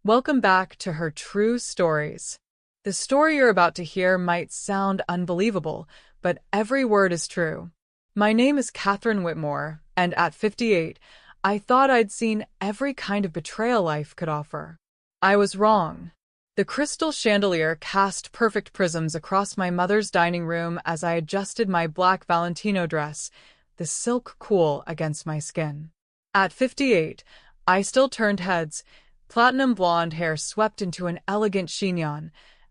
Welcome back to Her True Stories. The story you're about to hear might sound unbelievable, but every word is true. My name is Catherine Whitmore, and at 58, I thought I'd seen every kind of betrayal life could offer. I was wrong. The crystal chandelier cast perfect prisms across my mother's dining room as I adjusted my black Valentino dress, the silk cool against my skin. At 58, I still turned heads, platinum blonde hair swept into an elegant chignon,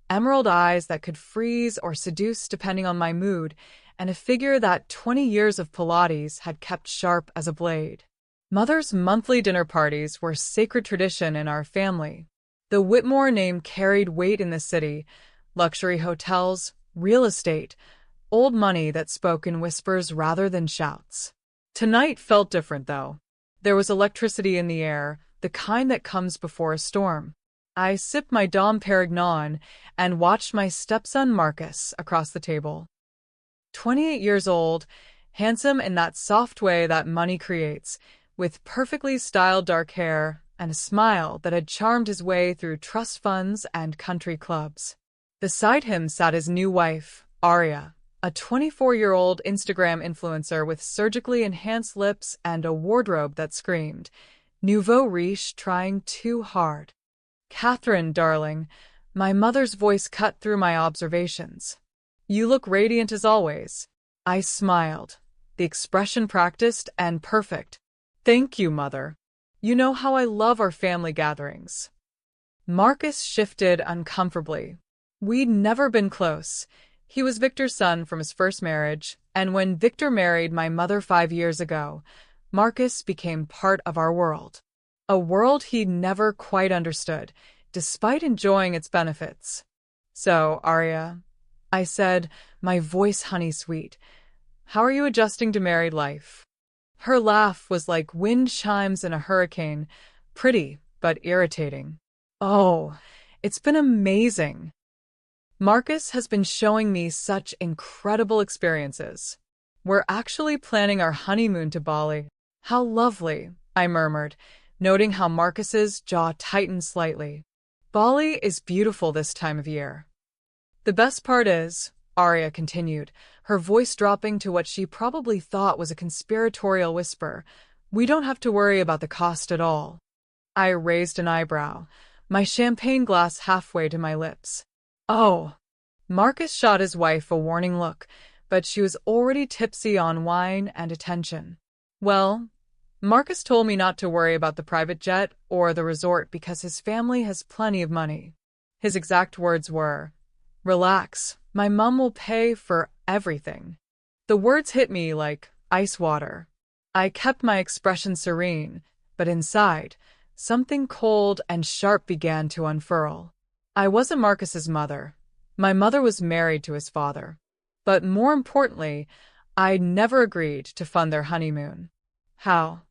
emerald eyes that could freeze or seduce depending on my mood, and a figure that 20 years of Pilates had kept sharp as a blade. Mother's monthly dinner parties were sacred tradition in our family. The Whitmore name carried weight in the city: luxury hotels, real estate, old money that spoke in whispers rather than shouts. Tonight felt different, though. There was electricity in the air, the kind that comes before a storm. I sipped my Dom Perignon and watched my stepson Marcus across the table. 28 years old, handsome in that soft way that money creates, with perfectly styled dark hair and a smile that had charmed his way through trust funds and country clubs. Beside him sat his new wife, Aria, a 24-year-old Instagram influencer with surgically enhanced lips and a wardrobe that screamed, "Nouveau riche trying too hard." "Catherine, darling," my mother's voice cut through my observations. "You look radiant as always." I smiled, the expression practiced and perfect. "Thank you, Mother. You know how I love our family gatherings." Marcus shifted uncomfortably. We'd never been close. He was Victor's son from his first marriage, and when Victor married my mother 5 years ago, Marcus became part of our world. A world he'd never quite understood, despite enjoying its benefits. "So, Aria," I said, my voice honey-sweet, "how are you adjusting to married life?" Her laugh was like wind chimes in a hurricane, pretty but irritating. "Oh, it's been amazing. Marcus has been showing me such incredible experiences. We're actually planning our honeymoon to Bali." "How lovely," I murmured, noting how Marcus's jaw tightened slightly. "Bali is beautiful this time of year." "The best part is," Aria continued, her voice dropping to what she probably thought was a conspiratorial whisper, "we don't have to worry about the cost at all." I raised an eyebrow, my champagne glass halfway to my lips. "Oh." Marcus shot his wife a warning look, but she was already tipsy on wine and attention. "Well, Marcus told me not to worry about the private jet or the resort because his family has plenty of money. His exact words were, 'Relax, my mom will pay for everything.'" The words hit me like ice water. I kept my expression serene, but inside, something cold and sharp began to unfurl. I wasn't Marcus's mother. My mother was married to his father. But more importantly, I'd never agreed to fund their honeymoon. "How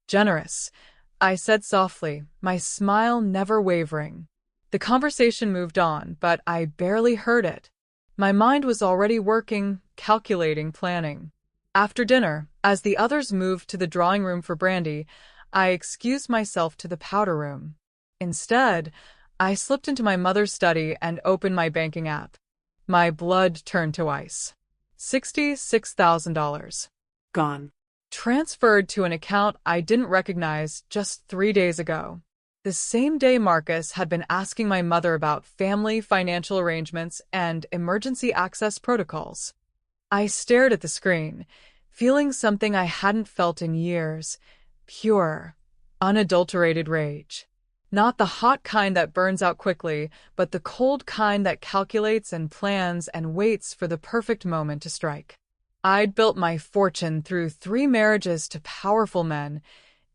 generous," I said softly, my smile never wavering. The conversation moved on, but I barely heard it. My mind was already working, calculating, planning. After dinner, as the others moved to the drawing room for brandy, I excused myself to the powder room. Instead, I slipped into my mother's study and opened my banking app. My blood turned to ice. $66,000. Gone. Transferred to an account I didn't recognize just 3 days ago. The same day Marcus had been asking my mother about family financial arrangements and emergency access protocols. I stared at the screen, feeling something I hadn't felt in years: pure, unadulterated rage. Not the hot kind that burns out quickly, but the cold kind that calculates and plans and waits for the perfect moment to strike. I'd built my fortune through 3 marriages to powerful men,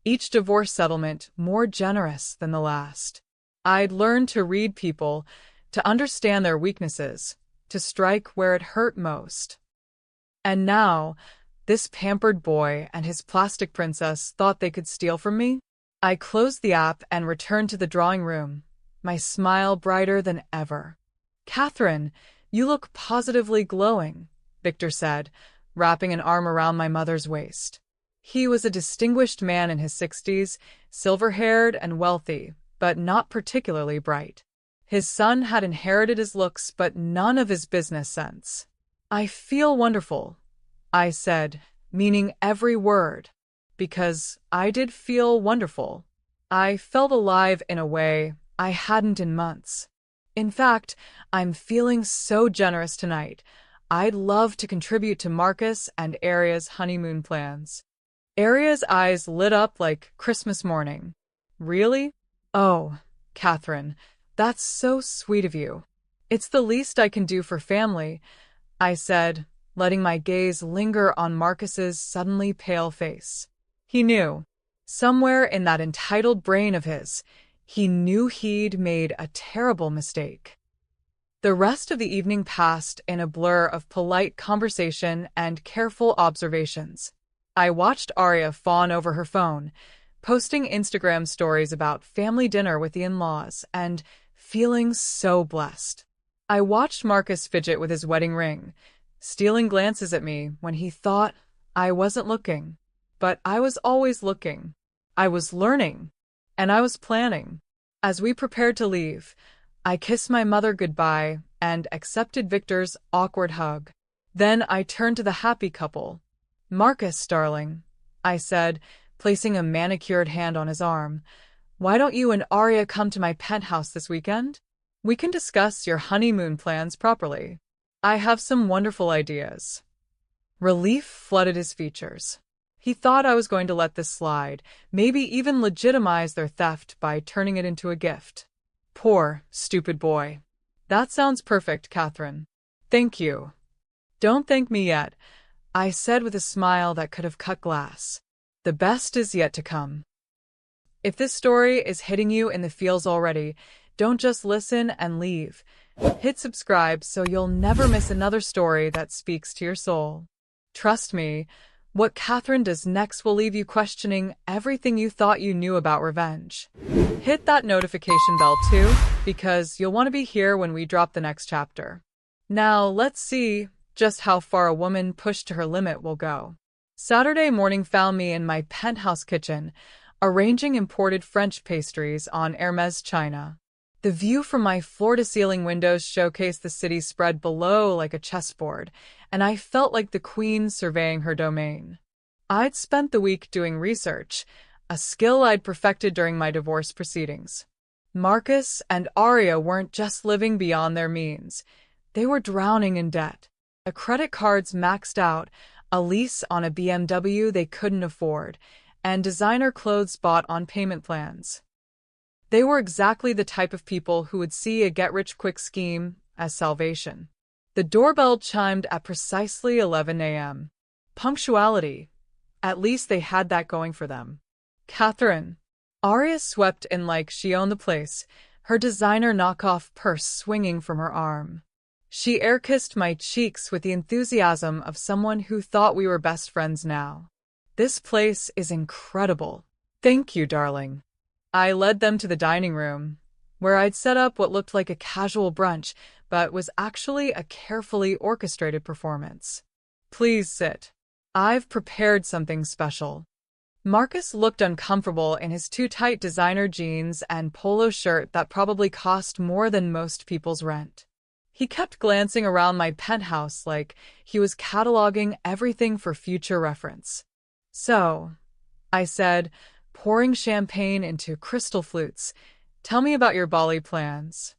each divorce settlement more generous than the last. I'd learned to read people, to understand their weaknesses, to strike where it hurt most. And now, this pampered boy and his plastic princess thought they could steal from me? I closed the app and returned to the drawing room, my smile brighter than ever. "Catherine, you look positively glowing," Victor said, wrapping an arm around my mother's waist. He was a distinguished man in his 60s, silver-haired and wealthy, but not particularly bright. His son had inherited his looks, but none of his business sense. "I feel wonderful," I said, meaning every word, because I did feel wonderful. I felt alive in a way I hadn't in months. In fact, I'm feeling so generous tonight. I'd love to contribute to Marcus and Aria's honeymoon plans. Aria's eyes lit up like Christmas morning. "Really? Oh, Catherine, that's so sweet of you. It's the least I can do for family," I said, letting my gaze linger on Marcus's suddenly pale face. He knew. Somewhere in that entitled brain of his, he knew he'd made a terrible mistake. The rest of the evening passed in a blur of polite conversation and careful observations. I watched Aria fawn over her phone, posting Instagram stories about family dinner with the in-laws, and feeling so blessed. I watched Marcus fidget with his wedding ring, stealing glances at me when he thought I wasn't looking. But I was always looking. I was learning. And I was planning. As we prepared to leave, I kissed my mother goodbye and accepted Victor's awkward hug. Then I turned to the happy couple. "Marcus, darling," I said, placing a manicured hand on his arm, "why don't you and Aria come to my penthouse this weekend? We can discuss your honeymoon plans properly. I have some wonderful ideas." Relief flooded his features. He thought I was going to let this slide, maybe even legitimize their theft by turning it into a gift. Poor, stupid boy. "That sounds perfect, Catherine. Thank you." "Don't thank me yet," I said with a smile that could have cut glass. "The best is yet to come." If this story is hitting you in the feels already, don't just listen and leave. Hit subscribe so you'll never miss another story that speaks to your soul. Trust me, what Catherine does next will leave you questioning everything you thought you knew about revenge. Hit that notification bell too, because you'll want to be here when we drop the next chapter. Now, let's see just how far a woman pushed to her limit will go. Saturday morning found me in my penthouse kitchen, arranging imported French pastries on Hermes china. The view from my floor-to-ceiling windows showcased the city spread below like a chessboard, and I felt like the queen surveying her domain. I'd spent the week doing research, a skill I'd perfected during my divorce proceedings. Marcus and Aria weren't just living beyond their means. They were drowning in debt. Credit cards maxed out, a lease on a BMW they couldn't afford, and designer clothes bought on payment plans. They were exactly the type of people who would see a get-rich-quick scheme as salvation. The doorbell chimed at precisely 11 a.m. Punctuality. At least they had that going for them. "Catherine." Aria swept in like she owned the place, her designer knockoff purse swinging from her arm. She air-kissed my cheeks with the enthusiasm of someone who thought we were best friends now. "This place is incredible. Thank you, darling." I led them to the dining room, where I'd set up what looked like a casual brunch, but was actually a carefully orchestrated performance. "Please sit. I've prepared something special." Marcus looked uncomfortable in his too-tight designer jeans and polo shirt that probably cost more than most people's rent. He kept glancing around my penthouse like he was cataloging everything for future reference. "So," I said, pouring champagne into crystal flutes, "tell me about your Bali plans."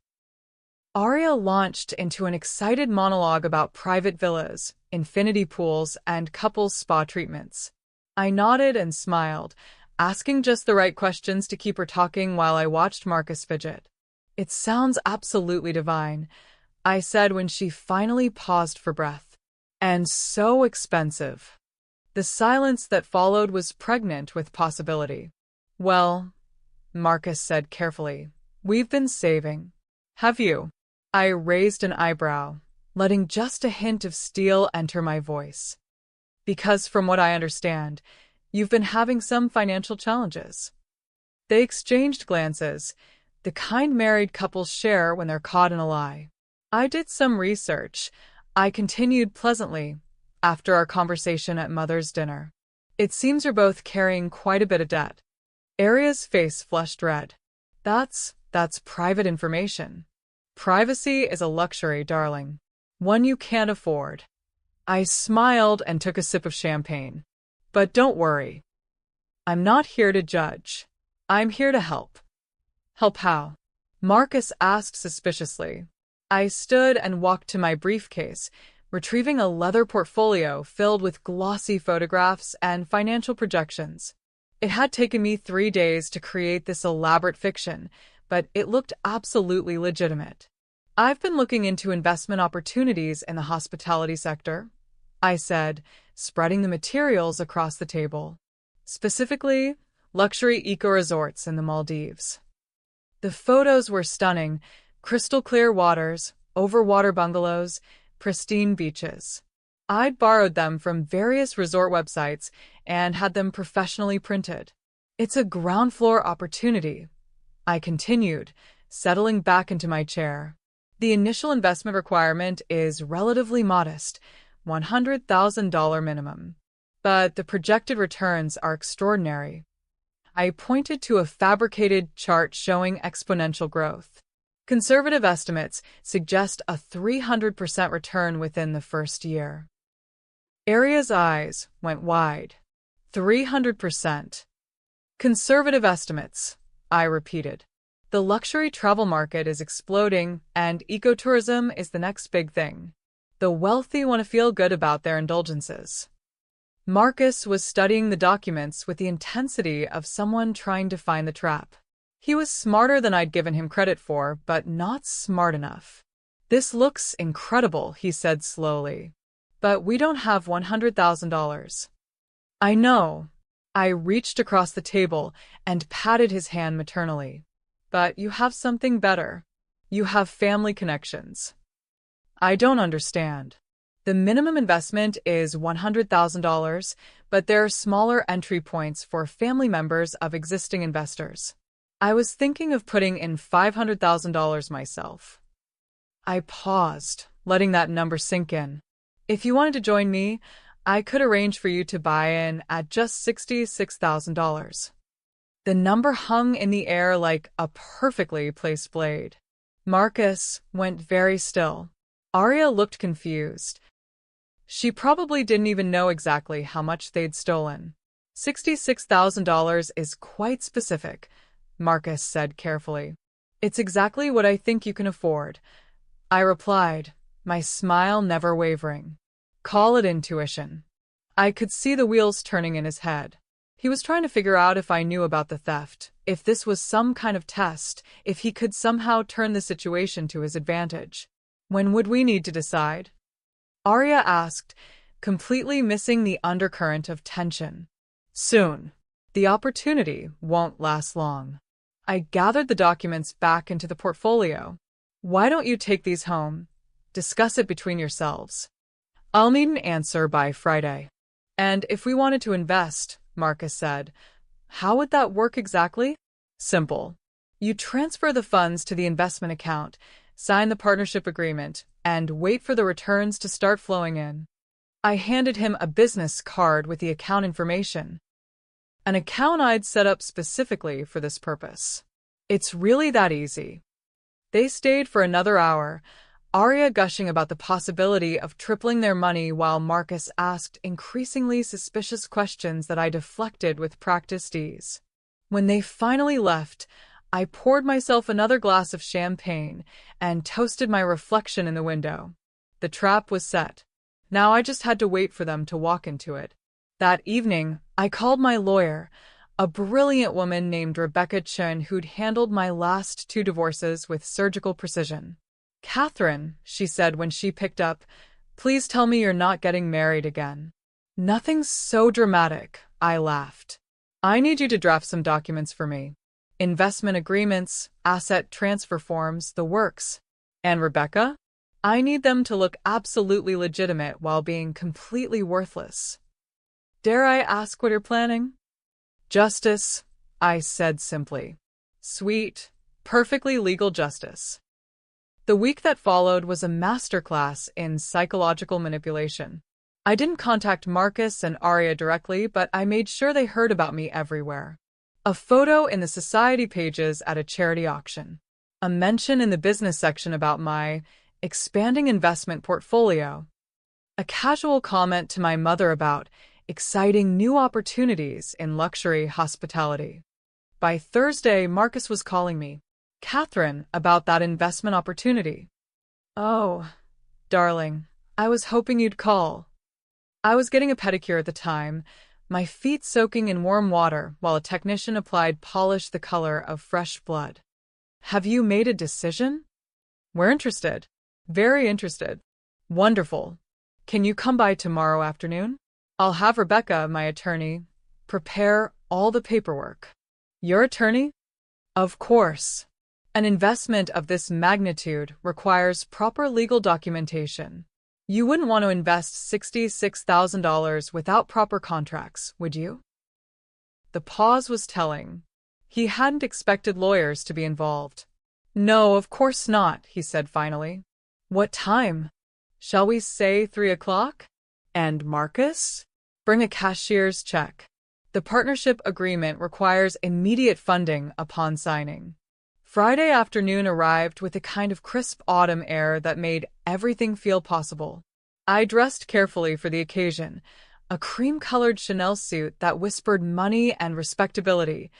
Aria launched into an excited monologue about private villas, infinity pools, and couples spa treatments. I nodded and smiled, asking just the right questions to keep her talking while I watched Marcus fidget. "It sounds absolutely divine," I said when she finally paused for breath. "And so expensive." The silence that followed was pregnant with possibility. "Well," Marcus said carefully, "we've been saving." "Have you?" I raised an eyebrow, letting just a hint of steel enter my voice. "Because from what I understand, you've been having some financial challenges." They exchanged glances, the kind married couples share when they're caught in a lie. "I did some research," I continued pleasantly, after our conversation at Mother's dinner. "It seems you're both carrying quite a bit of debt." Aria's face flushed red. That's private information. Privacy is a luxury, darling. One you can't afford. I smiled and took a sip of champagne. But don't worry. I'm not here to judge. I'm here to help. Help how? Marcus asked suspiciously. I stood and walked to my briefcase, retrieving a leather portfolio filled with glossy photographs and financial projections. It had taken me 3 days to create this elaborate fiction, but it looked absolutely legitimate. I've been looking into investment opportunities in the hospitality sector, I said, spreading the materials across the table. Specifically, luxury eco-resorts in the Maldives. The photos were stunning: crystal-clear waters, overwater bungalows, pristine beaches. I'd borrowed them from various resort websites and had them professionally printed. It's a ground-floor opportunity, I continued, settling back into my chair. The initial investment requirement is relatively modest, $100,000 minimum. But the projected returns are extraordinary. I pointed to a fabricated chart showing exponential growth. Conservative estimates suggest a 300% return within the first year. Aria's eyes went wide. 300%. Conservative estimates, I repeated. The luxury travel market is exploding, and ecotourism is the next big thing. The wealthy want to feel good about their indulgences. Marcus was studying the documents with the intensity of someone trying to find the trap. He was smarter than I'd given him credit for, but not smart enough. This looks incredible, he said slowly. But we don't have $100,000. I know. I reached across the table and patted his hand maternally. But you have something better. You have family connections. I don't understand. The minimum investment is $100,000, but there are smaller entry points for family members of existing investors. I was thinking of putting in $500,000 myself. I paused, letting that number sink in. If you wanted to join me, I could arrange for you to buy in at just $66,000. The number hung in the air like a perfectly placed blade. Marcus went very still. Aria looked confused. She probably didn't even know exactly how much they'd stolen. $66,000 is quite specific, Marcus said carefully. It's exactly what I think you can afford, I replied, my smile never wavering. Call it intuition. I could see the wheels turning in his head. He was trying to figure out if I knew about the theft, if this was some kind of test, if he could somehow turn the situation to his advantage. When would we need to decide? Aria asked, completely missing the undercurrent of tension. Soon. The opportunity won't last long. I gathered the documents back into the portfolio. Why don't you take these home? Discuss it between yourselves. I'll need an answer by Friday. And if we wanted to invest, Marcus said, how would that work exactly? Simple. You transfer the funds to the investment account, sign the partnership agreement, and wait for the returns to start flowing in. I handed him a business card with the account information. An account I'd set up specifically for this purpose. It's really that easy. They stayed for another hour, Aria gushing about the possibility of tripling their money while Marcus asked increasingly suspicious questions that I deflected with practiced ease. When they finally left, I poured myself another glass of champagne and toasted my reflection in the window. The trap was set. Now I just had to wait for them to walk into it. That evening, I called my lawyer, a brilliant woman named Rebecca Chen who'd handled my last 2 divorces with surgical precision. Catherine, she said when she picked up, please tell me you're not getting married again. Nothing so dramatic, I laughed. I need you to draft some documents for me. Investment agreements, asset transfer forms, the works. And Rebecca? I need them to look absolutely legitimate while being completely worthless. Dare I ask what you're planning? Justice, I said simply. Sweet, perfectly legal justice. The week that followed was a masterclass in psychological manipulation. I didn't contact Marcus and Aria directly, but I made sure they heard about me everywhere. A photo in the society pages at a charity auction. A mention in the business section about my expanding investment portfolio. A casual comment to my mother about exciting new opportunities in luxury hospitality. By Thursday, Marcus was calling me, Catherine, about that investment opportunity. Oh, darling, I was hoping you'd call. I was getting a pedicure at the time, my feet soaking in warm water while a technician applied polish the color of fresh blood. Have you made a decision? We're interested. Very interested. Wonderful. Can you come by tomorrow afternoon? I'll have Rebecca, my attorney, prepare all the paperwork. Your attorney? Of course. An investment of this magnitude requires proper legal documentation. You wouldn't want to invest $66,000 without proper contracts, would you? The pause was telling. He hadn't expected lawyers to be involved. No, of course not, he said finally. What time? Shall we say 3 o'clock? And Marcus? Bring a cashier's check. The partnership agreement requires immediate funding upon signing. Friday afternoon arrived with a kind of crisp autumn air that made everything feel possible. I dressed carefully for the occasion, a cream-colored Chanel suit that whispered money and respectability,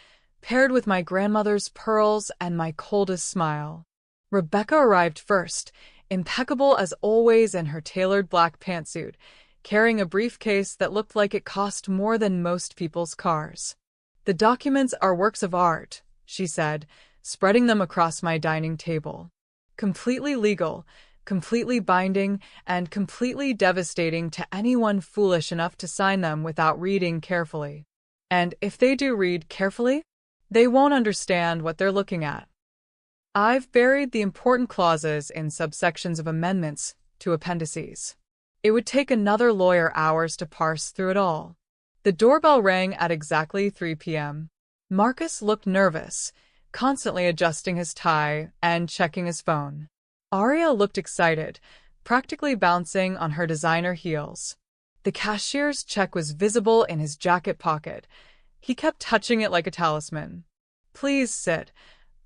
paired with my grandmother's pearls and my coldest smile. Rebecca arrived first, impeccable as always in her tailored black pantsuit, carrying a briefcase that looked like it cost more than most people's cars. The documents are works of art, she said, spreading them across my dining table. Completely legal, completely binding, and completely devastating to anyone foolish enough to sign them without reading carefully. And if they do read carefully, they won't understand what they're looking at. I've buried the important clauses in subsections of amendments to appendices. It would take another lawyer hours to parse through it all. The doorbell rang at exactly 3 p.m. Marcus looked nervous, constantly adjusting his tie and checking his phone. Aria looked excited, practically bouncing on her designer heels. The cashier's check was visible in his jacket pocket. He kept touching it like a talisman. Please sit,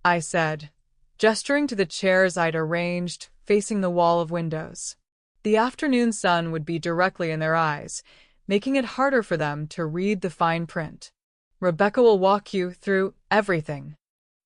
I said, gesturing to the chairs I'd arranged, facing the wall of windows. The afternoon sun would be directly in their eyes, making it harder for them to read the fine print. Rebecca will walk you through everything.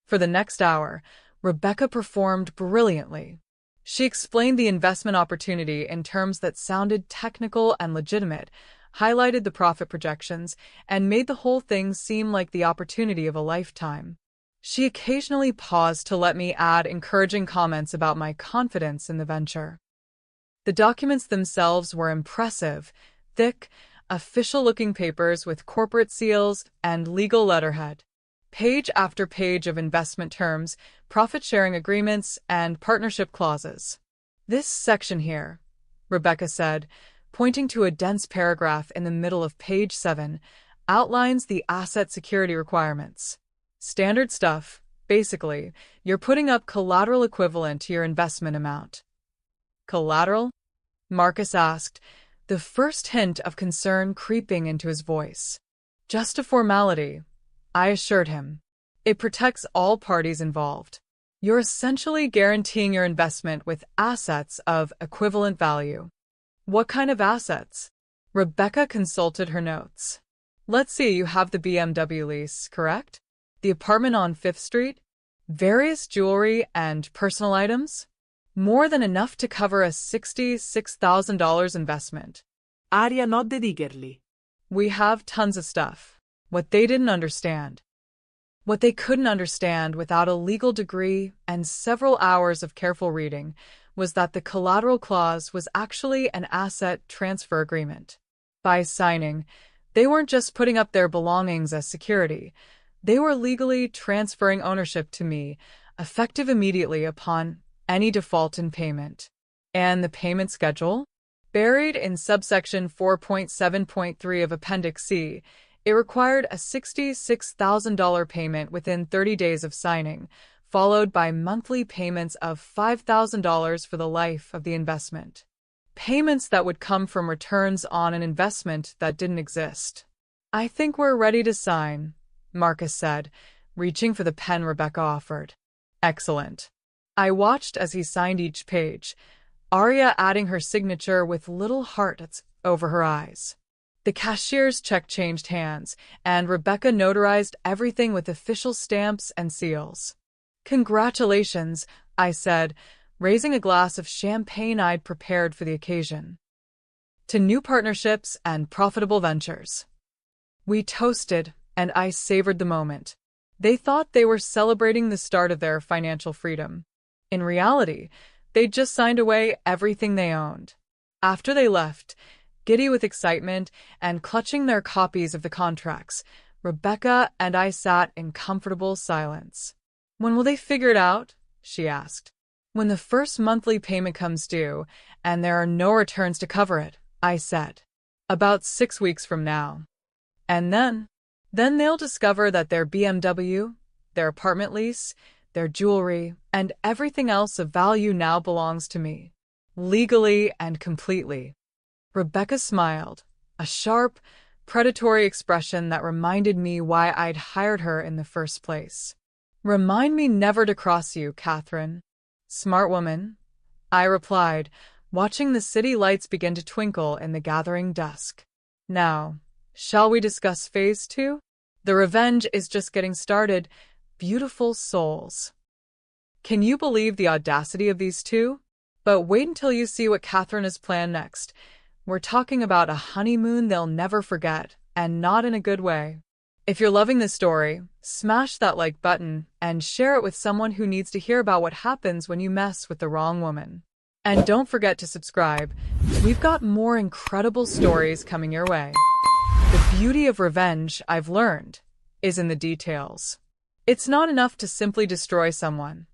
For the next hour, Rebecca performed brilliantly. She explained the investment opportunity in terms that sounded technical and legitimate, highlighted the profit projections, and made the whole thing seem like the opportunity of a lifetime. She occasionally paused to let me add encouraging comments about my confidence in the venture. The documents themselves were impressive, thick, official-looking papers with corporate seals and legal letterhead. Page after page of investment terms, profit-sharing agreements, and partnership clauses. This section here, Rebecca said, pointing to a dense paragraph in the middle of page 7, outlines the asset security requirements. Standard stuff, basically. You're putting up collateral equivalent to your investment amount. Collateral? Marcus asked, the first hint of concern creeping into his voice. Just a formality, I assured him. It protects all parties involved. You're essentially guaranteeing your investment with assets of equivalent value. What kind of assets? Rebecca consulted her notes. Let's see, you have the BMW lease, correct? The apartment on 5th Street? Various jewelry and personal items? More than enough to cover a $66,000 investment. Aria nodded eagerly. We have tons of stuff. What they didn't understand. What they couldn't understand without a legal degree and several hours of careful reading was that the collateral clause was actually an asset transfer agreement. By signing, they weren't just putting up their belongings as security. They were legally transferring ownership to me, effective immediately upon any default in payment. And the payment schedule? Buried in subsection 4.7.3 of Appendix C, it required a $66,000 payment within 30 days of signing, followed by monthly payments of $5,000 for the life of the investment. Payments that would come from returns on an investment that didn't exist. I think we're ready to sign, Marcus said, reaching for the pen Rebecca offered. Excellent. I watched as he signed each page, Arya adding her signature with little hearts over her eyes. The cashier's check changed hands, and Rebecca notarized everything with official stamps and seals. Congratulations, I said, raising a glass of champagne I'd prepared for the occasion. To new partnerships and profitable ventures. We toasted, and I savored the moment. They thought they were celebrating the start of their financial freedom. In reality, they'd just signed away everything they owned. After they left, giddy with excitement and clutching their copies of the contracts, Rebecca and I sat in comfortable silence. When will they figure it out? She asked. When the first monthly payment comes due, and there are no returns to cover it, I said. About 6 weeks from now. And then they'll discover that their BMW, their apartment lease, their jewelry, and everything else of value now belongs to me. Legally and completely. Rebecca smiled, a sharp, predatory expression that reminded me why I'd hired her in the first place. Remind me never to cross you, Catherine. Smart woman, I replied, watching the city lights begin to twinkle in the gathering dusk. Now, shall we discuss Phase 2? The revenge is just getting started. Beautiful souls. Can you believe the audacity of these two? But wait until you see what Catherine has planned next. We're talking about a honeymoon they'll never forget, and not in a good way. If you're loving this story, smash that like button and share it with someone who needs to hear about what happens when you mess with the wrong woman. And don't forget to subscribe. We've got more incredible stories coming your way. The beauty of revenge, I've learned, is in the details. It's not enough to simply destroy someone.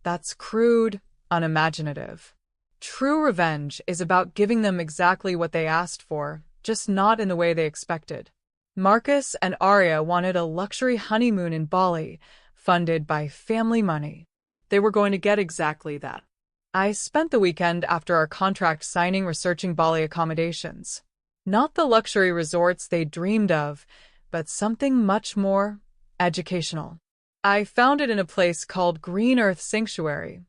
That's crude, unimaginative. True revenge is about giving them exactly what they asked for, just not in the way they expected. Marcus and Arya wanted a luxury honeymoon in Bali, funded by family money. They were going to get exactly that. I spent the weekend after our contract signing researching Bali accommodations. Not the luxury resorts they dreamed of, but something much more educational. I found it in a place called Green Earth Sanctuary,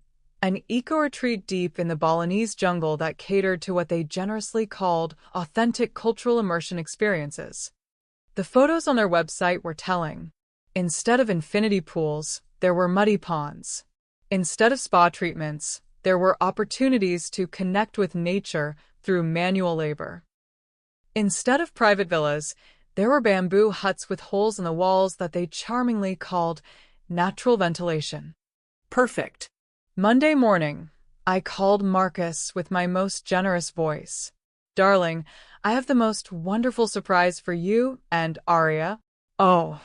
an eco-retreat deep in the Balinese jungle that catered to what they generously called authentic cultural immersion experiences. The photos on their website were telling. Instead of infinity pools, there were muddy ponds. Instead of spa treatments, there were opportunities to connect with nature through manual labor. Instead of private villas, there were bamboo huts with holes in the walls that they charmingly called natural ventilation. Perfect. Monday morning, I called Marcus with my most generous voice. Darling, I have the most wonderful surprise for you and Arya. Oh,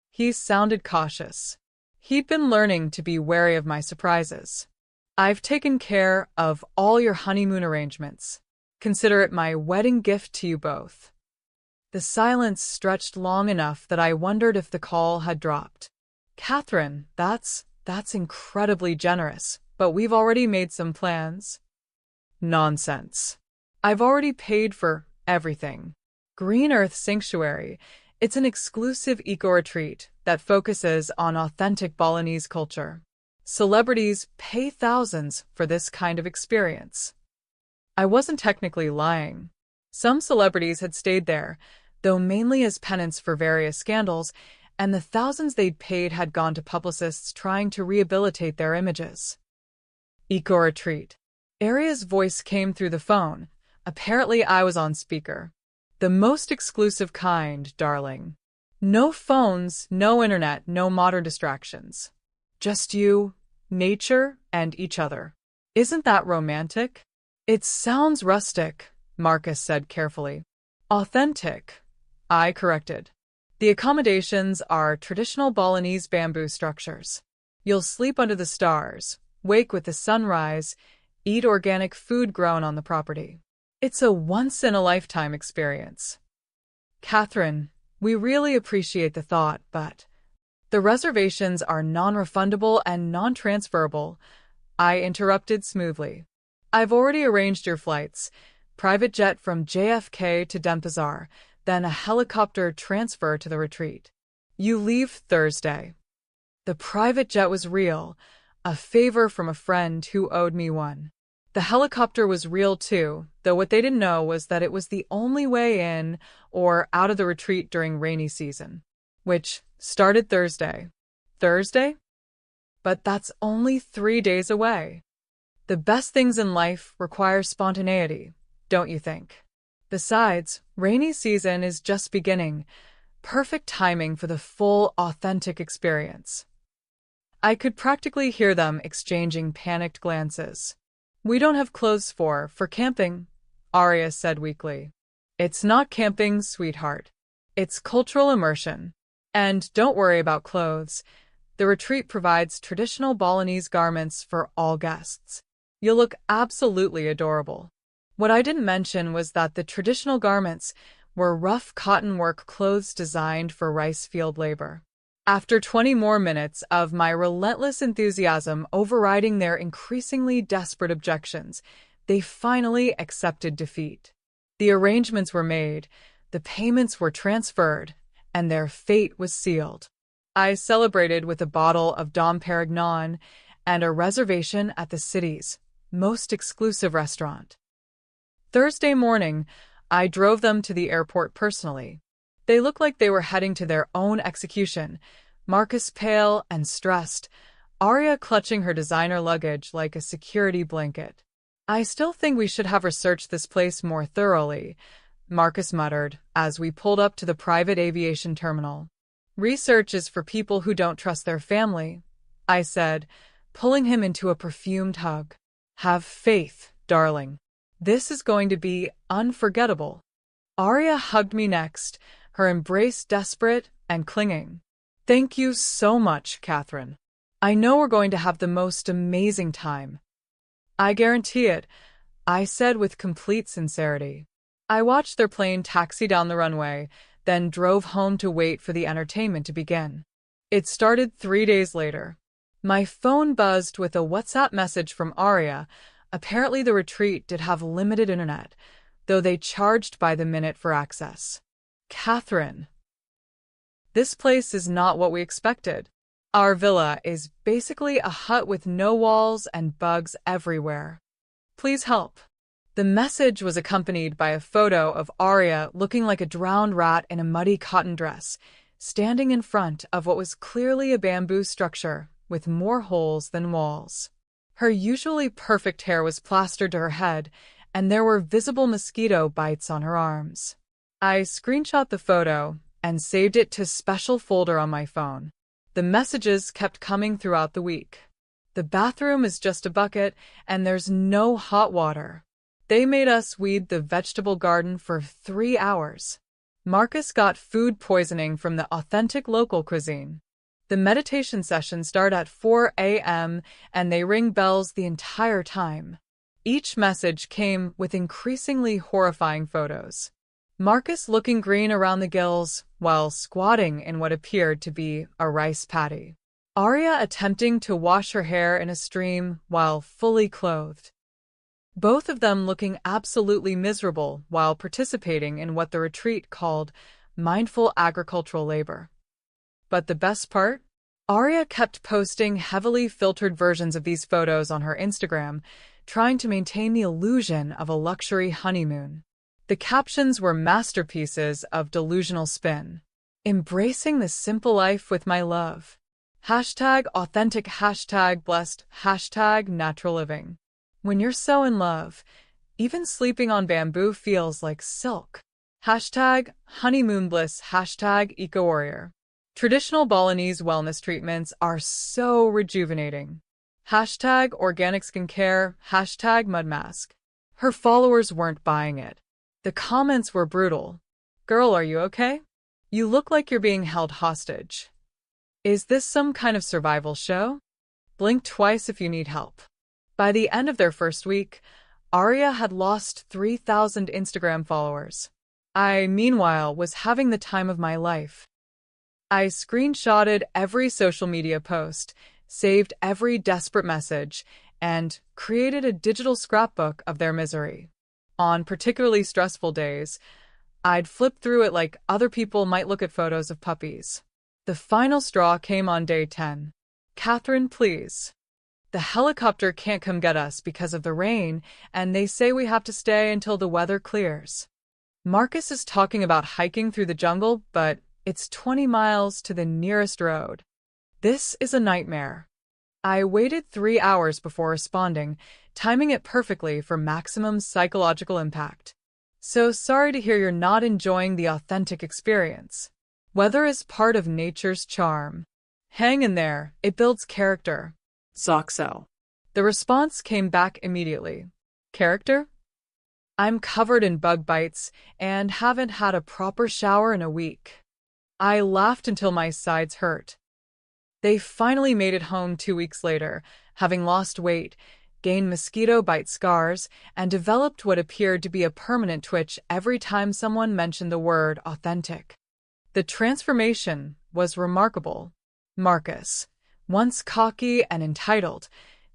he sounded cautious. He'd been learning to be wary of my surprises. I've taken care of all your honeymoon arrangements. Consider it my wedding gift to you both. The silence stretched long enough that I wondered if the call had dropped. Catherine, that's incredibly generous, but we've already made some plans. Nonsense. I've already paid for everything. Green Earth Sanctuary, it's an exclusive eco-retreat that focuses on authentic Balinese culture. Celebrities pay thousands for this kind of experience. I wasn't technically lying. Some celebrities had stayed there, though mainly as penance for various scandals, and the thousands they'd paid had gone to publicists trying to rehabilitate their images. Eco-retreat. Arya's voice came through the phone. Apparently I was on speaker. The most exclusive kind, darling. No phones, no internet, no modern distractions. Just you, nature, and each other. Isn't that romantic? It sounds rustic, Marcus said carefully. Authentic, I corrected. The accommodations are traditional Balinese bamboo structures. You'll sleep under the stars, wake with the sunrise, eat organic food grown on the property. It's a once-in-a-lifetime experience. Catherine, we really appreciate the thought, but the reservations are non-refundable and non-transferable, I interrupted smoothly. I've already arranged your flights, private jet from JFK to Denpasar, then a helicopter transfer to the retreat. You leave Thursday. The private jet was real, a favor from a friend who owed me one. The helicopter was real too, though what they didn't know was that it was the only way in or out of the retreat during rainy season, which started Thursday. Thursday? But that's only 3 days away. The best things in life require spontaneity, don't you think? Besides, rainy season is just beginning. Perfect timing for the full, authentic experience. I could practically hear them exchanging panicked glances. We don't have clothes for camping, Arya said weakly. It's not camping, sweetheart. It's cultural immersion. And don't worry about clothes. The retreat provides traditional Balinese garments for all guests. You'll look absolutely adorable. What I didn't mention was that the traditional garments were rough cotton work clothes designed for rice field labor. After 20 more minutes of my relentless enthusiasm overriding their increasingly desperate objections, they finally accepted defeat. The arrangements were made, the payments were transferred, and their fate was sealed. I celebrated with a bottle of Dom Perignon and a reservation at the city's most exclusive restaurant. Thursday morning, I drove them to the airport personally. They looked like they were heading to their own execution, Marcus pale and stressed, Arya clutching her designer luggage like a security blanket. I still think we should have researched this place more thoroughly, Marcus muttered as we pulled up to the private aviation terminal. Research is for people who don't trust their family, I said, pulling him into a perfumed hug. Have faith, darling. This is going to be unforgettable. Arya hugged me next, her embrace desperate and clinging. Thank you so much, Catherine. I know we're going to have the most amazing time. I guarantee it, I said with complete sincerity. I watched their plane taxi down the runway, then drove home to wait for the entertainment to begin. It started 3 days later. My phone buzzed with a WhatsApp message from Arya. Apparently the retreat did have limited internet, though they charged by the minute for access. Catherine. This place is not what we expected. Our villa is basically a hut with no walls and bugs everywhere. Please help. The message was accompanied by a photo of Arya looking like a drowned rat in a muddy cotton dress, standing in front of what was clearly a bamboo structure with more holes than walls. Her usually perfect hair was plastered to her head, and there were visible mosquito bites on her arms. I screenshot the photo and saved it to a special folder on my phone. The messages kept coming throughout the week. The bathroom is just a bucket, and there's no hot water. They made us weed the vegetable garden for 3 hours. Marcus got food poisoning from the authentic local cuisine. The meditation sessions start at 4 a.m. and they ring bells the entire time. Each message came with increasingly horrifying photos. Marcus looking green around the gills while squatting in what appeared to be a rice paddy. Arya attempting to wash her hair in a stream while fully clothed. Both of them looking absolutely miserable while participating in what the retreat called mindful agricultural labor. But the best part? Arya kept posting heavily filtered versions of these photos on her Instagram, trying to maintain the illusion of a luxury honeymoon. The captions were masterpieces of delusional spin. Embracing the simple life with my love. #authentic, #blessed, #natural living. When you're so in love, even sleeping on bamboo feels like silk. #honeymoon bliss, #eco-warrior. Traditional Balinese wellness treatments are so rejuvenating. #organic skincare, #mud mask. Her followers weren't buying it. The comments were brutal. Girl, are you okay? You look like you're being held hostage. Is this some kind of survival show? Blink twice if you need help. By the end of their first week, Arya had lost 3,000 Instagram followers. I, meanwhile, was having the time of my life. I screenshotted every social media post, saved every desperate message, and created a digital scrapbook of their misery. On particularly stressful days, I'd flip through it like other people might look at photos of puppies. The final straw came on day 10. Catherine, please. The helicopter can't come get us because of the rain, and they say we have to stay until the weather clears. Marcus is talking about hiking through the jungle, but it's 20 miles to the nearest road. This is a nightmare. I waited 3 hours before responding, timing it perfectly for maximum psychological impact. So sorry to hear you're not enjoying the authentic experience. Weather is part of nature's charm. Hang in there, it builds character. Zoxel. The response came back immediately. Character? I'm covered in bug bites and haven't had a proper shower in a week. I laughed until my sides hurt. They finally made it home 2 weeks later, having lost weight, gained mosquito bite scars, and developed what appeared to be a permanent twitch every time someone mentioned the word authentic. The transformation was remarkable. Marcus, once cocky and entitled,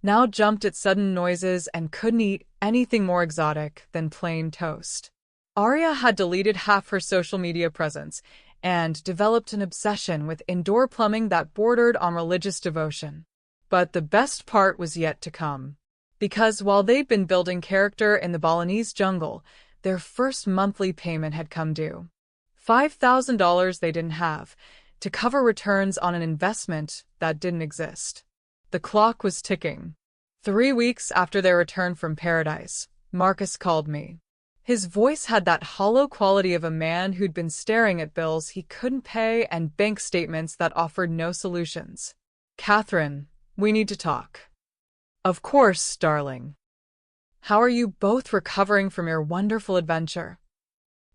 now jumped at sudden noises and couldn't eat anything more exotic than plain toast. Arya had deleted half her social media presence and developed an obsession with indoor plumbing that bordered on religious devotion. But the best part was yet to come. Because while they'd been building character in the Balinese jungle, their first monthly payment had come due. $5,000 they didn't have, to cover returns on an investment that didn't exist. The clock was ticking. 3 weeks after their return from paradise, Marcus called me. His voice had that hollow quality of a man who'd been staring at bills he couldn't pay and bank statements that offered no solutions. Catherine, we need to talk. Of course, darling. How are you both recovering from your wonderful adventure?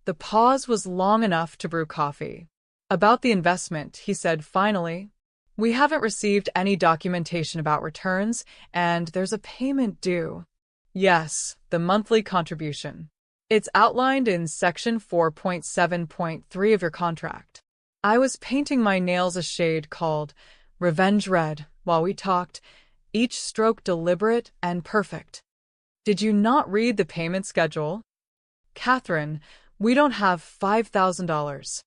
The pause was long enough to brew coffee. About the investment, he said finally. We haven't received any documentation about returns, and there's a payment due. Yes, the monthly contribution. It's outlined in Section 4.7.3 of your contract. I was painting my nails a shade called Revenge Red while we talked, each stroke deliberate and perfect. Did you not read the payment schedule? Catherine, we don't have $5,000.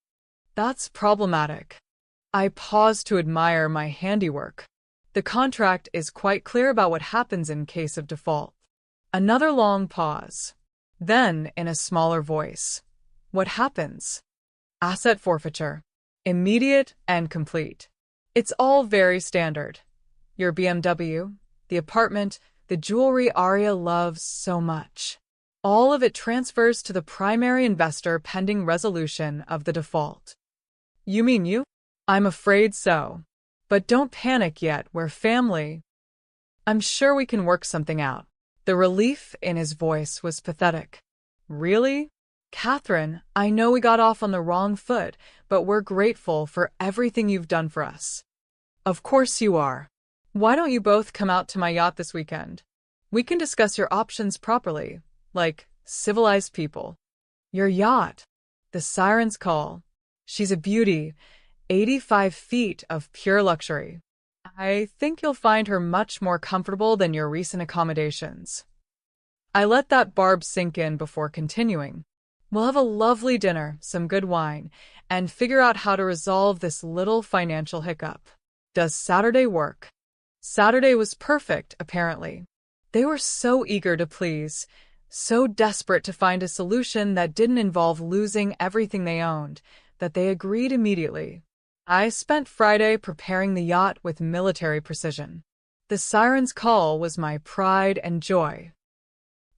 That's problematic. I paused to admire my handiwork. The contract is quite clear about what happens in case of default. Another long pause. Then, in a smaller voice, what happens? Asset forfeiture. Immediate and complete. It's all very standard. Your BMW, the apartment, the jewelry Arya loves so much. All of it transfers to the primary investor pending resolution of the default. You mean you? I'm afraid so. But don't panic yet, we're family. I'm sure we can work something out. The relief in his voice was pathetic. Really? Catherine, I know we got off on the wrong foot, but we're grateful for everything you've done for us. Of course you are. Why don't you both come out to my yacht this weekend? We can discuss your options properly, like civilized people. Your yacht. The siren's call. She's a beauty. 85 feet of pure luxury. I think you'll find her much more comfortable than your recent accommodations. I let that barb sink in before continuing. We'll have a lovely dinner, some good wine, and figure out how to resolve this little financial hiccup. Does Saturday work? Saturday was perfect, apparently. They were so eager to please, so desperate to find a solution that didn't involve losing everything they owned, that they agreed immediately. I spent Friday preparing the yacht with military precision. The siren's call was my pride and joy.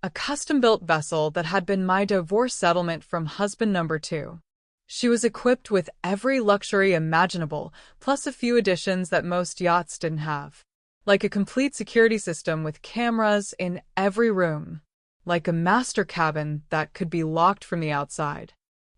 A custom-built vessel that had been my divorce settlement from husband number 2. She was equipped with every luxury imaginable, plus a few additions that most yachts didn't have. Like a complete security system with cameras in every room. Like a master cabin that could be locked from the outside.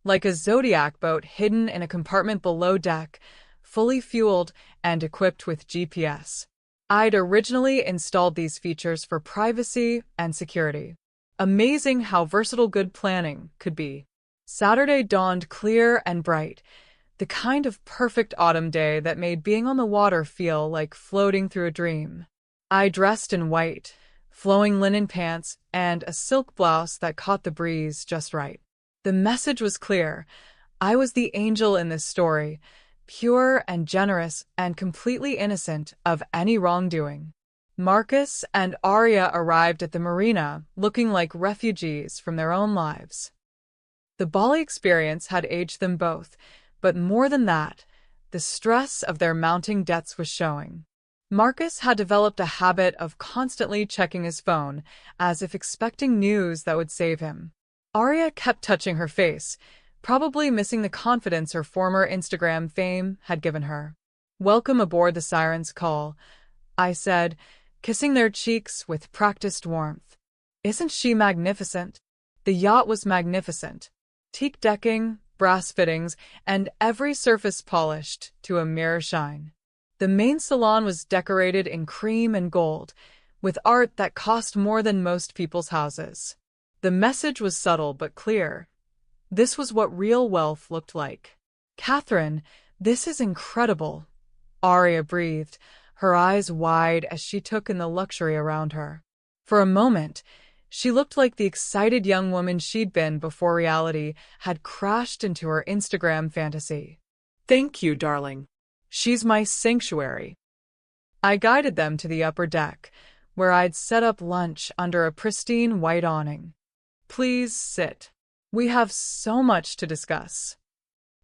Like a Zodiac boat hidden in a compartment below deck, fully fueled and equipped with GPS. I'd originally installed these features for privacy and security. Amazing how versatile good planning could be. Saturday dawned clear and bright, the kind of perfect autumn day that made being on the water feel like floating through a dream. I dressed in white, flowing linen pants, and a silk blouse that caught the breeze just right. The message was clear. I was the angel in this story, pure and generous and completely innocent of any wrongdoing. Marcus and Arya arrived at the marina looking like refugees from their own lives. The Bali experience had aged them both, but more than that, the stress of their mounting debts was showing. Marcus had developed a habit of constantly checking his phone, as if expecting news that would save him. Arya kept touching her face, probably missing the confidence her former Instagram fame had given her. "Welcome aboard the Siren's Call," I said, kissing their cheeks with practiced warmth. "Isn't she magnificent?" The yacht was magnificent. Teak decking, brass fittings, and every surface polished to a mirror shine. The main salon was decorated in cream and gold, with art that cost more than most people's houses. The message was subtle but clear. This was what real wealth looked like. "Catherine, this is incredible," Arya breathed, her eyes wide as she took in the luxury around her. For a moment, she looked like the excited young woman she'd been before reality had crashed into her Instagram fantasy. Thank you, darling. "She's my sanctuary." I guided them to the upper deck, where I'd set up lunch under a pristine white awning. "Please sit. We have so much to discuss."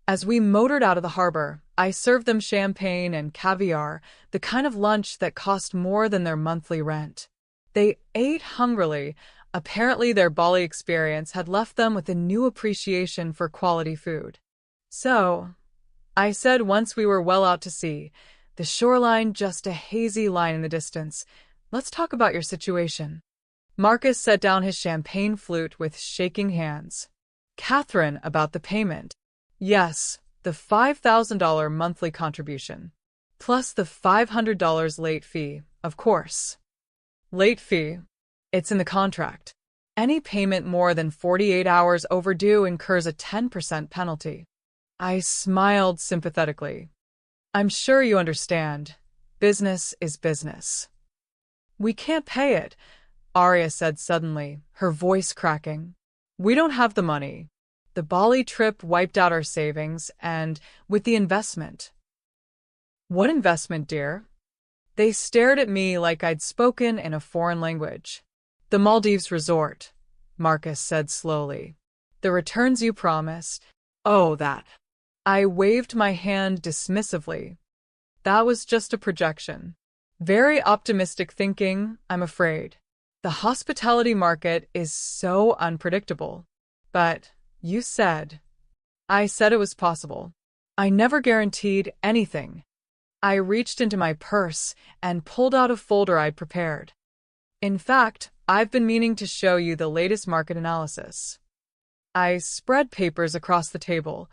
As we motored out of the harbor, I served them champagne and caviar, the kind of lunch that cost more than their monthly rent. They ate hungrily. Apparently their Bali experience had left them with a new appreciation for quality food. "So," I said once we were well out to sea, the shoreline just a hazy line in the distance, "let's talk about your situation." Marcus set down his champagne flute with shaking hands. "Catherine, about the payment." "Yes, the $5,000 monthly contribution. Plus the $500 late fee, of course." "Late fee? It's in the contract. Any payment more than 48 hours overdue incurs a 10% penalty." I smiled sympathetically. "I'm sure you understand. Business is business." "We can't pay it," Arya said suddenly, her voice cracking. "We don't have the money. The Bali trip wiped out our savings, and with the investment." "What investment, dear?" They stared at me like I'd spoken in a foreign language. "The Maldives resort," Marcus said slowly. "The returns you promised." Oh, that. I waved my hand dismissively. That was just a projection. Very optimistic thinking, I'm afraid. The hospitality market is so unpredictable. "But you said." I said it was possible. I never guaranteed anything. I reached into my purse and pulled out a folder I'd prepared. "In fact, I've been meaning to show you the latest market analysis." I spread papers across the table,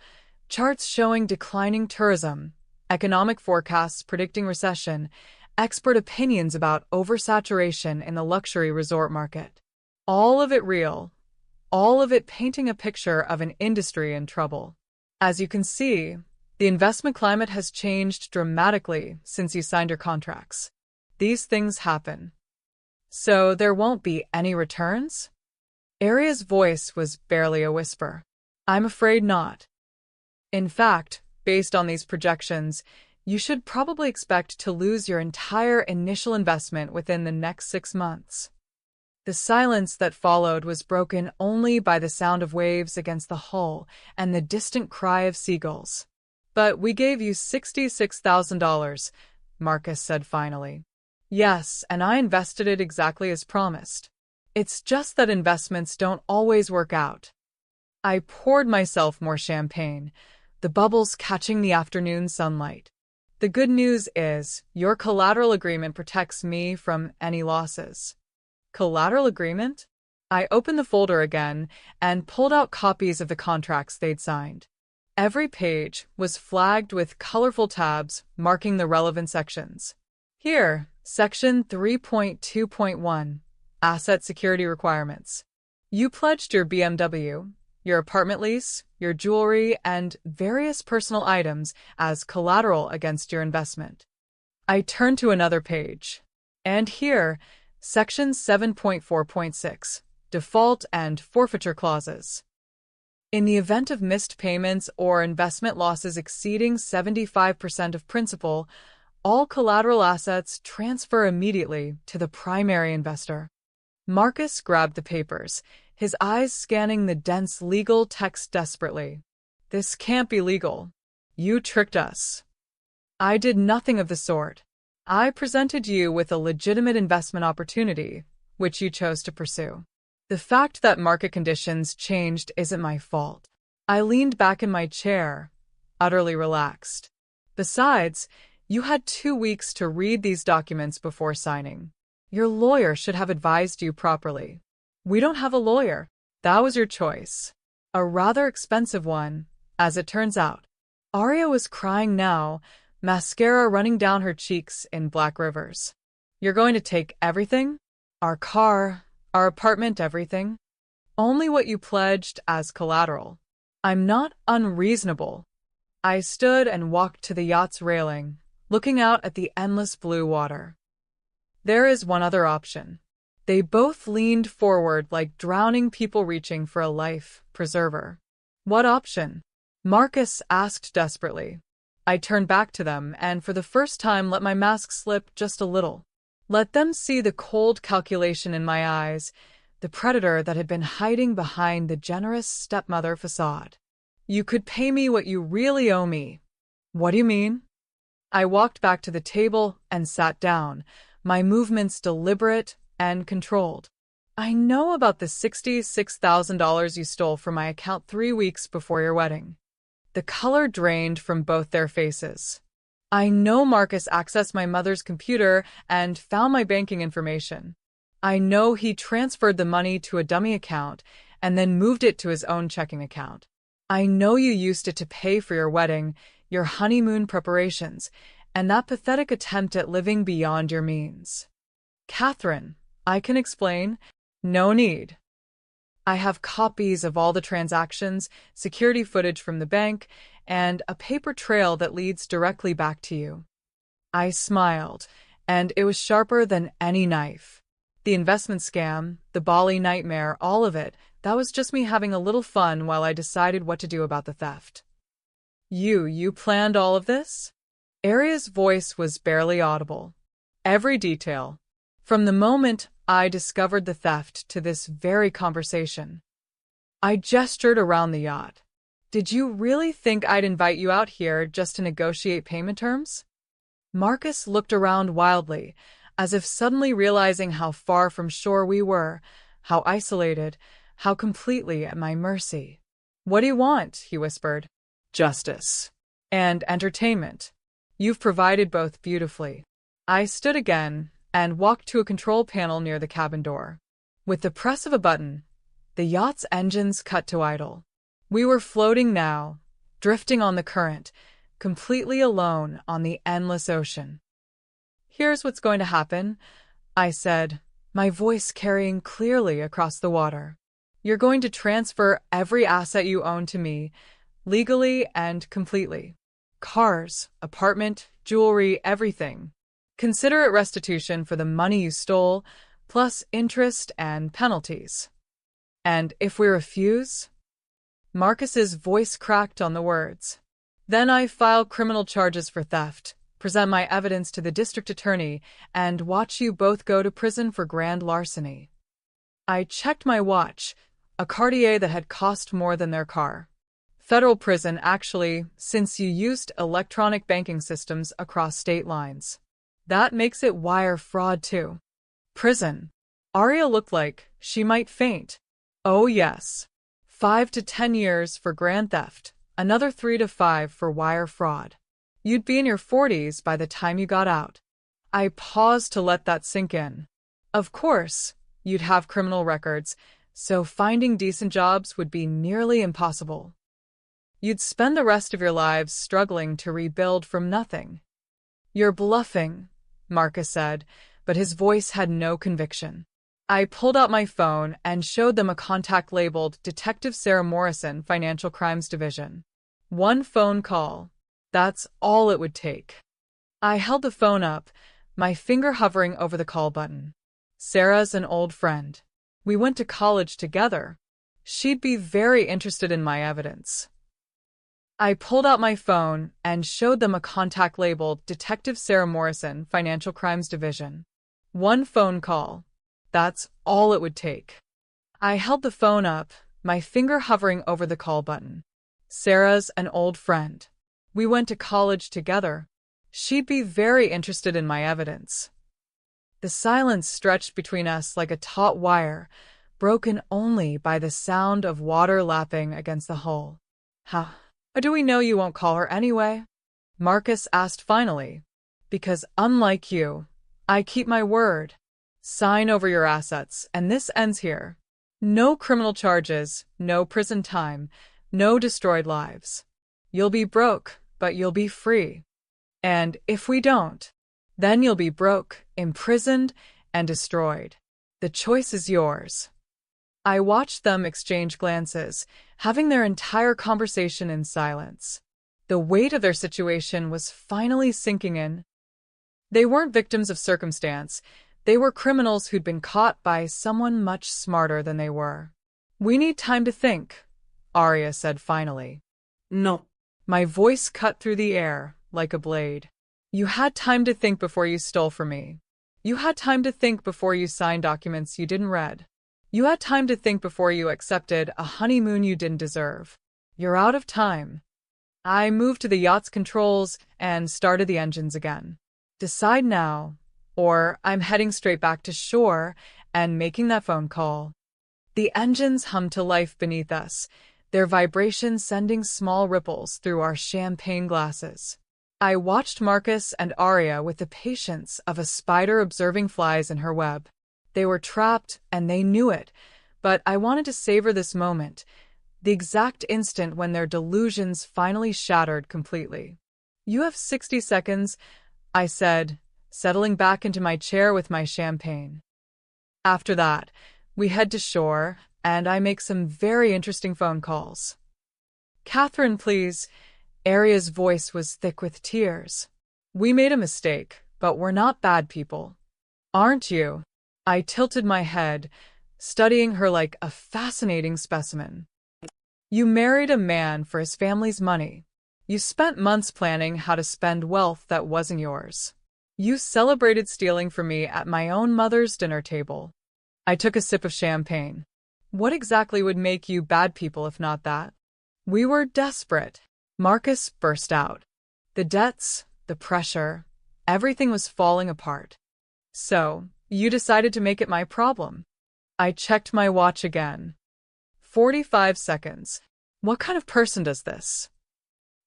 charts showing declining tourism, economic forecasts predicting recession, expert opinions about oversaturation in the luxury resort market. All of it real, all of it painting a picture of an industry in trouble. As you can see, the investment climate has changed dramatically since you signed your contracts. These things happen. "So there won't be any returns?" Arya's voice was barely a whisper. "I'm afraid not. In fact, based on these projections, you should probably expect to lose your entire initial investment within the next 6 months." The silence that followed was broken only by the sound of waves against the hull and the distant cry of seagulls. "But we gave you $66,000, Marcus said finally. "Yes, and I invested it exactly as promised. It's just that investments don't always work out." I poured myself more champagne, the bubbles catching the afternoon sunlight. "The good news is, your collateral agreement protects me from any losses." "Collateral agreement?" I opened the folder again and pulled out copies of the contracts they'd signed. Every page was flagged with colorful tabs marking the relevant sections. "Here, Section 3.2.1, Asset Security Requirements. You pledged your BMW, your apartment lease, your jewelry, and various personal items as collateral against your investment." I turned to another page. "And here, Section 7.4.6, Default and Forfeiture Clauses." In the event of missed payments or investment losses exceeding 75% of principal, all collateral assets transfer immediately to the primary investor. Marcus grabbed the papers, his eyes scanning the dense legal text desperately. This can't be legal. You tricked us. I did nothing of the sort. I presented you with a legitimate investment opportunity, which you chose to pursue. The fact that market conditions changed isn't my fault. I leaned back in my chair, utterly relaxed. Besides, you had 2 weeks to read these documents before signing. Your lawyer should have advised you properly. We don't have a lawyer. That was your choice. A rather expensive one, as it turns out. Arya was crying now, mascara running down her cheeks in black rivers. You're going to take everything? Our car, our apartment, everything? Only what you pledged as collateral. I'm not unreasonable. I stood and walked to the yacht's railing, looking out at the endless blue water. There is one other option. They both leaned forward like drowning people reaching for a life preserver. What option? Marcus asked desperately. I turned back to them and for the first time let my mask slip just a little. Let them see the cold calculation in my eyes, the predator that had been hiding behind the generous stepmother facade. You could pay me what you really owe me. What do you mean? I walked back to the table and sat down, my movements deliberate and controlled. I know about the $66,000 you stole from my account 3 weeks before your wedding. The color drained from both their faces. I know Marcus accessed my mother's computer and found my banking information. I know he transferred the money to a dummy account and then moved it to his own checking account. I know you used it to pay for your wedding, your honeymoon preparations, and that pathetic attempt at living beyond your means. Catherine, I can explain. No need. I have copies of all the transactions, security footage from the bank, and a paper trail that leads directly back to you. I smiled, and it was sharper than any knife. The investment scam, the Bali nightmare, all of it, that was just me having a little fun while I decided what to do about the theft. You planned all of this? Arya's voice was barely audible. Every detail. From the moment I discovered the theft to this very conversation. I gestured around the yacht. Did you really think I'd invite you out here just to negotiate payment terms? Marcus looked around wildly, as if suddenly realizing how far from shore we were, how isolated, how completely at my mercy. What do you want? He whispered. Justice. And entertainment. You've provided both beautifully. I stood again and walked to a control panel near the cabin door. With the press of a button, the yacht's engines cut to idle. We were floating now, drifting on the current, completely alone on the endless ocean. Here's what's going to happen, I said, my voice carrying clearly across the water. You're going to transfer every asset you own to me, legally and completely. Cars, apartment, jewelry, everything. Consider it restitution for the money you stole, plus interest and penalties. And if we refuse? Marcus's voice cracked on the words. Then I file criminal charges for theft, present my evidence to the district attorney, and watch you both go to prison for grand larceny. I checked my watch, a Cartier that had cost more than their car. Federal prison, actually, since you used electronic banking systems across state lines. That makes it wire fraud, too. Prison. Arya looked like she might faint. Oh, yes. 5 to 10 years for grand theft, another 3 to 5 for wire fraud. You'd be in your 40s by the time you got out. I paused to let that sink in. Of course, you'd have criminal records, so finding decent jobs would be nearly impossible. You'd spend the rest of your lives struggling to rebuild from nothing. You're bluffing, Marcus said, but his voice had no conviction. I pulled out my phone and showed them a contact labeled Detective Sarah Morrison, Financial Crimes Division. 1 phone call. That's all it would take. I held the phone up, my finger hovering over the call button. Sarah's an old friend. We went to college together. She'd be very interested in my evidence. I pulled out my phone and showed them a contact labeled Detective Sarah Morrison, Financial Crimes Division. One phone call. That's all it would take. I held the phone up, my finger hovering over the call button. Sarah's an old friend. We went to college together. She'd be very interested in my evidence. The silence stretched between us like a taut wire, broken only by the sound of water lapping against the hull. How do we know you won't call her anyway? Marcus asked finally. Because unlike you, I keep my word. Sign over your assets, and this ends here. No criminal charges, no prison time, no destroyed lives. You'll be broke, but you'll be free. And if we don't, then you'll be broke, imprisoned, and destroyed. The choice is yours. I watched them exchange glances, having their entire conversation in silence. The weight of their situation was finally sinking in. They weren't victims of circumstance. They were criminals who'd been caught by someone much smarter than they were. We need time to think, Arya said finally. No. My voice cut through the air like a blade. You had time to think before you stole from me. You had time to think before you signed documents you didn't read. You had time to think before you accepted a honeymoon you didn't deserve. You're out of time. I moved to the yacht's controls and started the engines again. Decide now, or I'm heading straight back to shore and making that phone call. The engines hummed to life beneath us, their vibration sending small ripples through our champagne glasses. I watched Marcus and Arya with the patience of a spider observing flies in her web. They were trapped, and they knew it, but I wanted to savor this moment, the exact instant when their delusions finally shattered completely. You have 60 seconds, I said, settling back into my chair with my champagne. After that, we head to shore, and I make some very interesting phone calls. Catherine, please. Arya's voice was thick with tears. We made a mistake, but we're not bad people. Aren't you? I tilted my head, studying her like a fascinating specimen. You married a man for his family's money. You spent months planning how to spend wealth that wasn't yours. You celebrated stealing from me at my own mother's dinner table. I took a sip of champagne. What exactly would make you bad people if not that? We were desperate. Marcus burst out. The debts, the pressure, everything was falling apart. So, you decided to make it my problem. I checked my watch again. 45 seconds. What kind of person does this?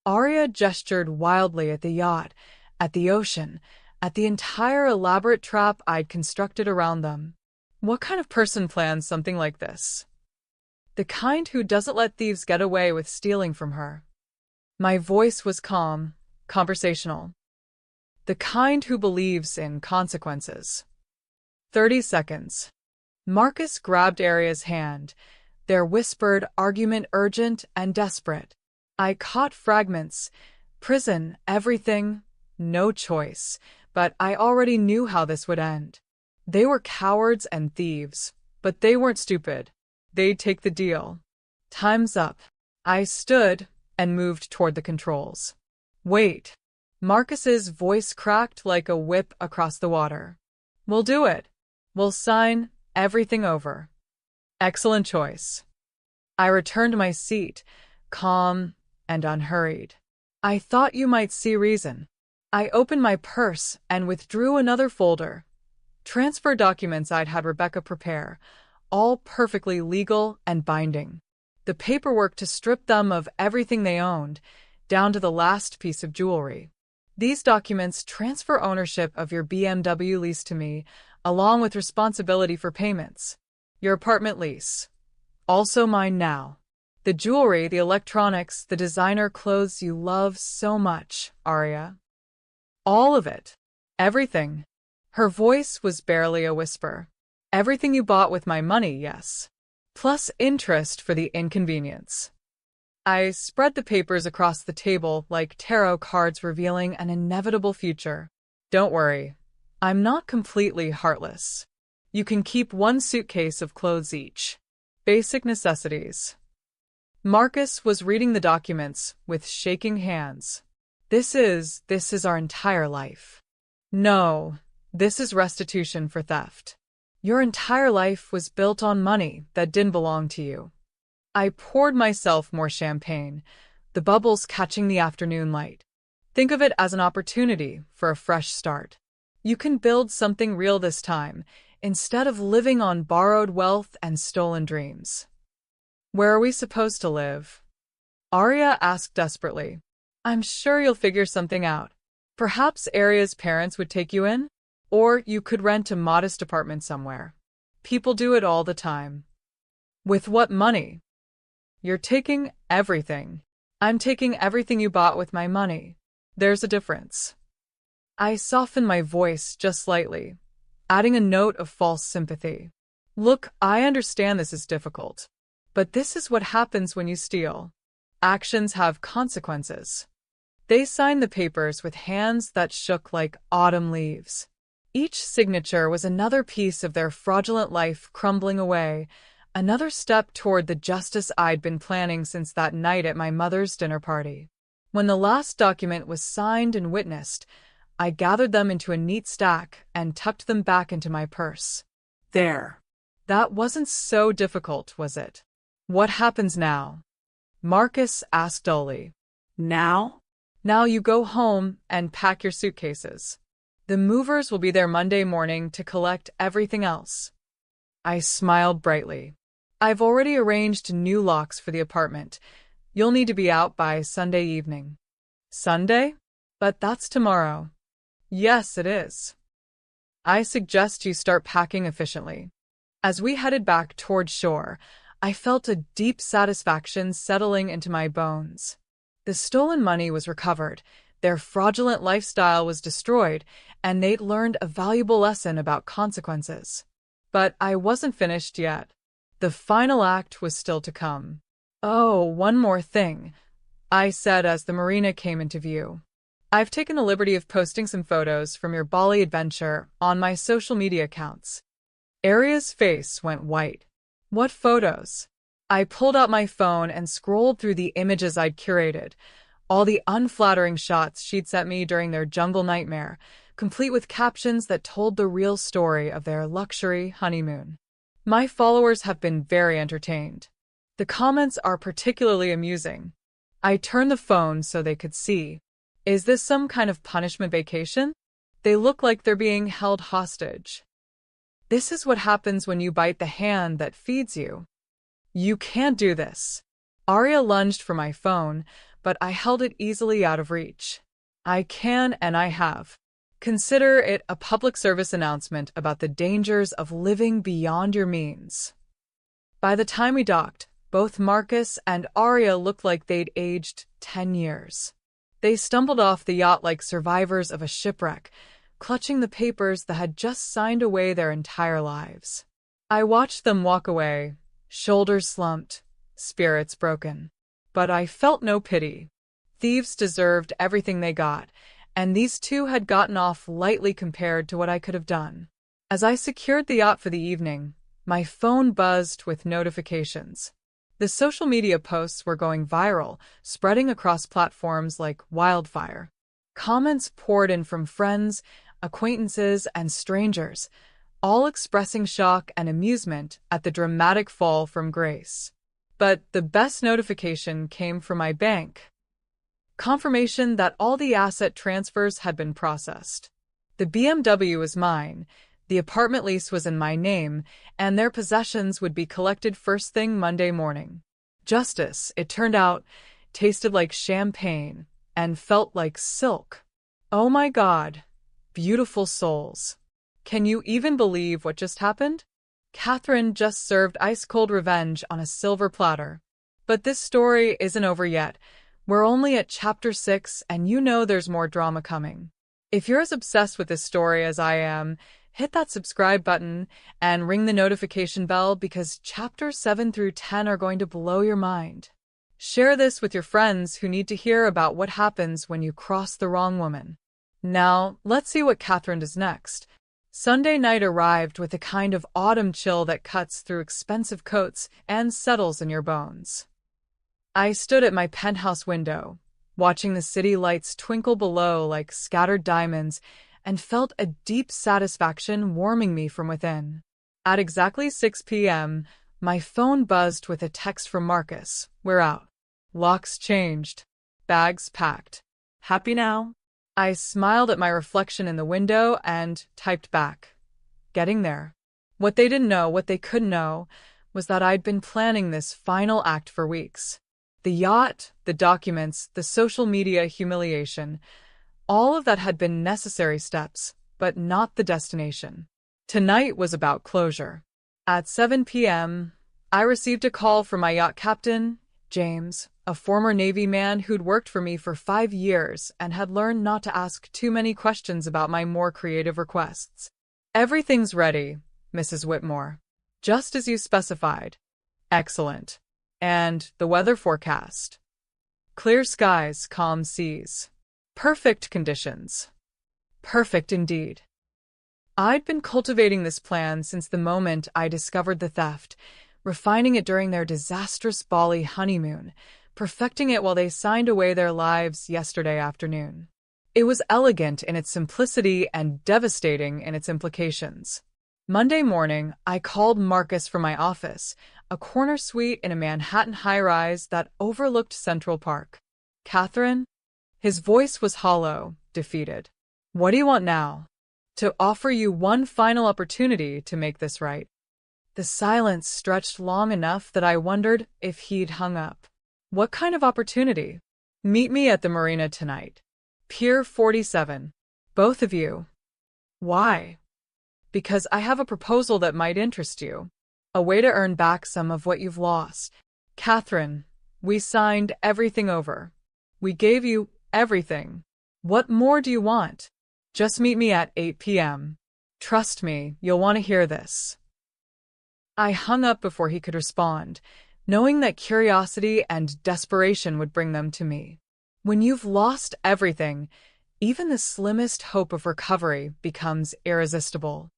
Arya gestured wildly at the yacht, at the ocean, at the entire elaborate trap I'd constructed around them. What kind of person plans something like this? The kind who doesn't let thieves get away with stealing from her. My voice was calm, conversational. The kind who believes in consequences. 30 seconds. Marcus grabbed Arya's hand, their whispered argument urgent and desperate. I caught fragments. Prison, everything, no choice, but I already knew how this would end. They were cowards and thieves, but they weren't stupid. They'd take the deal. Time's up. I stood and moved toward the controls. Wait. Marcus's voice cracked like a whip across the water. We'll do it. We'll sign everything over. Excellent choice. I returned to my seat, calm and unhurried. I thought you might see reason. I opened my purse and withdrew another folder. Transfer documents I'd had Rebecca prepare, all perfectly legal and binding. The paperwork to strip them of everything they owned, down to the last piece of jewelry. These documents transfer ownership of your BMW lease to me, along with responsibility for payments. Your apartment lease. Also mine now. The jewelry, the electronics, the designer clothes you love so much, Arya. All of it. Everything. Her voice was barely a whisper. Everything you bought with my money, yes. Plus interest for the inconvenience. I spread the papers across the table like tarot cards revealing an inevitable future. Don't worry. I'm not completely heartless. You can keep one suitcase of clothes each. Basic necessities. Marcus was reading the documents with shaking hands. This is our entire life. No, this is restitution for theft. Your entire life was built on money that didn't belong to you. I poured myself more champagne, the bubbles catching the afternoon light. Think of it as an opportunity for a fresh start. You can build something real this time, instead of living on borrowed wealth and stolen dreams. Where are we supposed to live? Arya asked desperately. I'm sure you'll figure something out. Perhaps Arya's parents would take you in? Or you could rent a modest apartment somewhere. People do it all the time. With what money? You're taking everything. I'm taking everything you bought with my money. There's a difference. I softened my voice just slightly, adding a note of false sympathy. Look, I understand this is difficult. But this is what happens when you steal. Actions have consequences. They signed the papers with hands that shook like autumn leaves. Each signature was another piece of their fraudulent life crumbling away, another step toward the justice I'd been planning since that night at my mother's dinner party. When the last document was signed and witnessed, I gathered them into a neat stack and tucked them back into my purse. There. That wasn't so difficult, was it? What happens now? Marcus asked dully. Now? Now you go home and pack your suitcases. The movers will be there Monday morning to collect everything else. I smiled brightly. I've already arranged new locks for the apartment. You'll need to be out by Sunday evening. Sunday? But that's tomorrow. Yes, it is. I suggest you start packing efficiently. As we headed back toward shore, I felt a deep satisfaction settling into my bones. The stolen money was recovered, their fraudulent lifestyle was destroyed, and they'd learned a valuable lesson about consequences. But I wasn't finished yet. The final act was still to come. Oh, one more thing, I said as the marina came into view. I've taken the liberty of posting some photos from your Bali adventure on my social media accounts. Arya's face went white. What photos? I pulled out my phone and scrolled through the images I'd curated, all the unflattering shots she'd sent me during their jungle nightmare, complete with captions that told the real story of their luxury honeymoon. My followers have been very entertained. The comments are particularly amusing. I turned the phone so they could see. Is this some kind of punishment vacation? They look like they're being held hostage. This is what happens when you bite the hand that feeds you. You can't do this. Arya lunged for my phone, but I held it easily out of reach. I can and I have. Consider it a public service announcement about the dangers of living beyond your means. By the time we docked, both Marcus and Arya looked like they'd aged 10 years. They stumbled off the yacht like survivors of a shipwreck, clutching the papers that had just signed away their entire lives. I watched them walk away, shoulders slumped, spirits broken. But I felt no pity. Thieves deserved everything they got, and these two had gotten off lightly compared to what I could have done. As I secured the yacht for the evening, my phone buzzed with notifications. The social media posts were going viral, spreading across platforms like wildfire. Comments poured in from friends, acquaintances, and strangers, all expressing shock and amusement at the dramatic fall from grace. But the best notification came from my bank. Confirmation that all the asset transfers had been processed. The BMW was mine, the apartment lease was in my name, and their possessions would be collected first thing Monday morning. Justice, it turned out, tasted like champagne and felt like silk. Oh my God, beautiful souls. Can you even believe what just happened? Catherine just served ice-cold revenge on a silver platter. But this story isn't over yet. We're only at chapter 6, and you know there's more drama coming. If you're as obsessed with this story as I am, hit that subscribe button and ring the notification bell because chapters 7 through 10 are going to blow your mind. Share this with your friends who need to hear about what happens when you cross the wrong woman. Now, let's see what Catherine does next. Sunday night arrived with a kind of autumn chill that cuts through expensive coats and settles in your bones. I stood at my penthouse window, watching the city lights twinkle below like scattered diamonds, and felt a deep satisfaction warming me from within. At exactly 6 p.m., my phone buzzed with a text from Marcus. We're out. Locks changed. Bags packed. Happy now? I smiled at my reflection in the window and typed back. Getting there. What they didn't know, what they couldn't know, was that I'd been planning this final act for weeks. The yacht, the documents, the social media humiliation, all of that had been necessary steps, but not the destination. Tonight was about closure. At 7 p.m., I received a call from my yacht captain, James, a former Navy man who'd worked for me for 5 years and had learned not to ask too many questions about my more creative requests. Everything's ready, Mrs. Whitmore. Just as you specified. Excellent. And the weather forecast? Clear skies, calm seas. Perfect conditions. Perfect indeed. I'd been cultivating this plan since the moment I discovered the theft, refining it during their disastrous Bali honeymoon, perfecting it while they signed away their lives yesterday afternoon. It was elegant in its simplicity and devastating in its implications. Monday morning, I called Marcus from my office, a corner suite in a Manhattan high-rise that overlooked Central Park. Catherine? His voice was hollow, defeated. What do you want now? To offer you one final opportunity to make this right. The silence stretched long enough that I wondered if he'd hung up. What kind of opportunity? Meet me at the marina tonight. Pier 47. Both of you. Why? Because I have a proposal that might interest you. A way to earn back some of what you've lost. Catherine, we signed everything over. We gave you everything. What more do you want? Just meet me at 8 p.m. Trust me, you'll want to hear this. I hung up before he could respond, knowing that curiosity and desperation would bring them to me. When you've lost everything, even the slimmest hope of recovery becomes irresistible.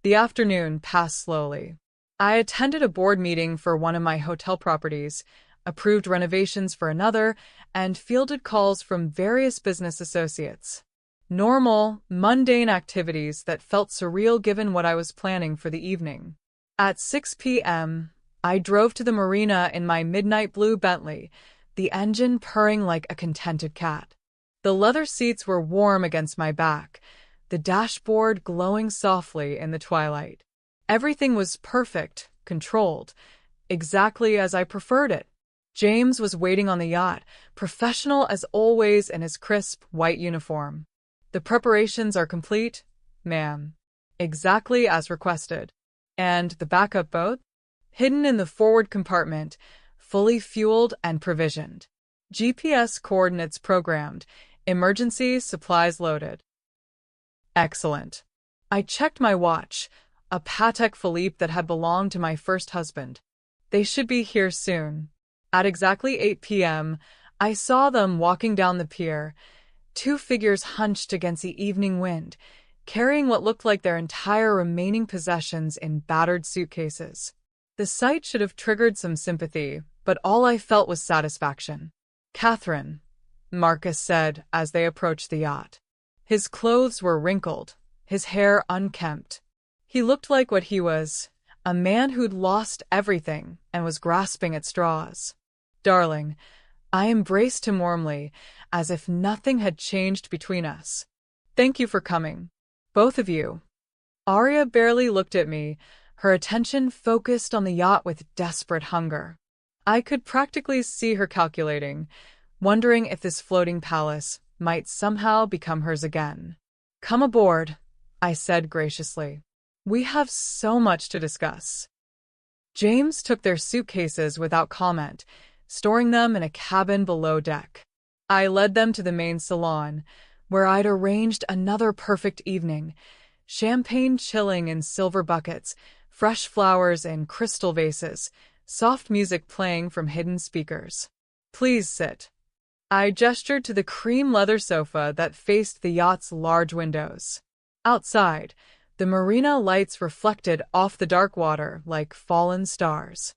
The afternoon passed slowly. I attended a board meeting for one of my hotel properties, approved renovations for another, and fielded calls from various business associates. Normal, mundane activities that felt surreal given what I was planning for the evening. At 6 p.m., I drove to the marina in my midnight blue Bentley, the engine purring like a contented cat. The leather seats were warm against my back, the dashboard glowing softly in the twilight. Everything was perfect, controlled, exactly as I preferred it. James was waiting on the yacht, professional as always in his crisp white uniform. The preparations are complete, ma'am. Exactly as requested. And the backup boat? Hidden in the forward compartment, fully fueled and provisioned. GPS coordinates programmed, emergency supplies loaded. Excellent. I checked my watch, a Patek Philippe that had belonged to my first husband. They should be here soon. At exactly 8 p.m., I saw them walking down the pier, two figures hunched against the evening wind, carrying what looked like their entire remaining possessions in battered suitcases. The sight should have triggered some sympathy, but all I felt was satisfaction. Catherine, Marcus said as they approached the yacht. His clothes were wrinkled, his hair unkempt. He looked like what he was, a man who'd lost everything and was grasping at straws. Darling, I embraced him warmly, as if nothing had changed between us. Thank you for coming. Both of you. Arya barely looked at me, her attention focused on the yacht with desperate hunger. I could practically see her calculating, wondering if this floating palace might somehow become hers again. Come aboard, I said graciously. We have so much to discuss. James took their suitcases without comment, storing them in a cabin below deck. I led them to the main salon, where I'd arranged another perfect evening, champagne chilling in silver buckets, fresh flowers in crystal vases, soft music playing from hidden speakers. Please sit. I gestured to the cream leather sofa that faced the yacht's large windows. Outside, The marina lights reflected off the dark water like fallen stars.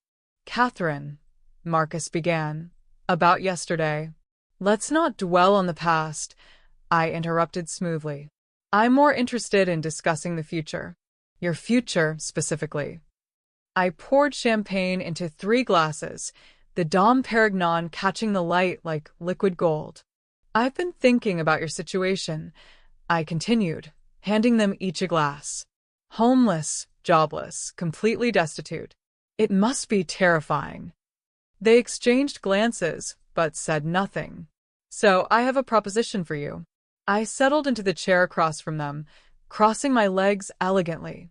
"Catherine," Marcus began, "about yesterday." "Let's not dwell on the past," I interrupted smoothly. "I'm more interested in discussing the future. Your future, specifically." I poured champagne into 3 glasses, the Dom Perignon catching the light like liquid gold. "I've been thinking about your situation," I continued, handing them each a glass. "Homeless, jobless, completely destitute. It must be terrifying." They exchanged glances, but said nothing. "So I have a proposition for you." I settled into the chair across from them, crossing my legs elegantly.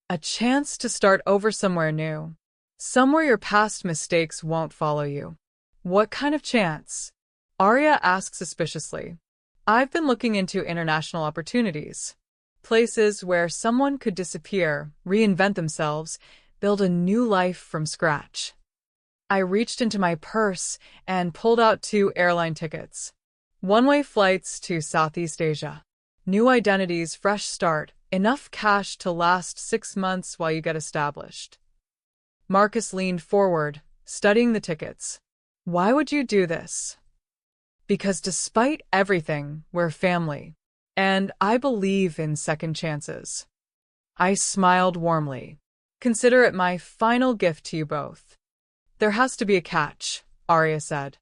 "A chance to start over somewhere new. Somewhere your past mistakes won't follow you." "What kind of chance?" Arya asked suspiciously. "I've been looking into international opportunities. Places where someone could disappear, reinvent themselves, build a new life from scratch." I reached into my purse and pulled out 2 airline tickets. One-way flights to Southeast Asia. New identities, fresh start, enough cash to last 6 months while you get established. Marcus leaned forward, studying the tickets. "Why would you do this?" "Because despite everything, we're family. And I believe in second chances." I smiled warmly. "Consider it my final gift to you both." "There has to be a catch," Arya said.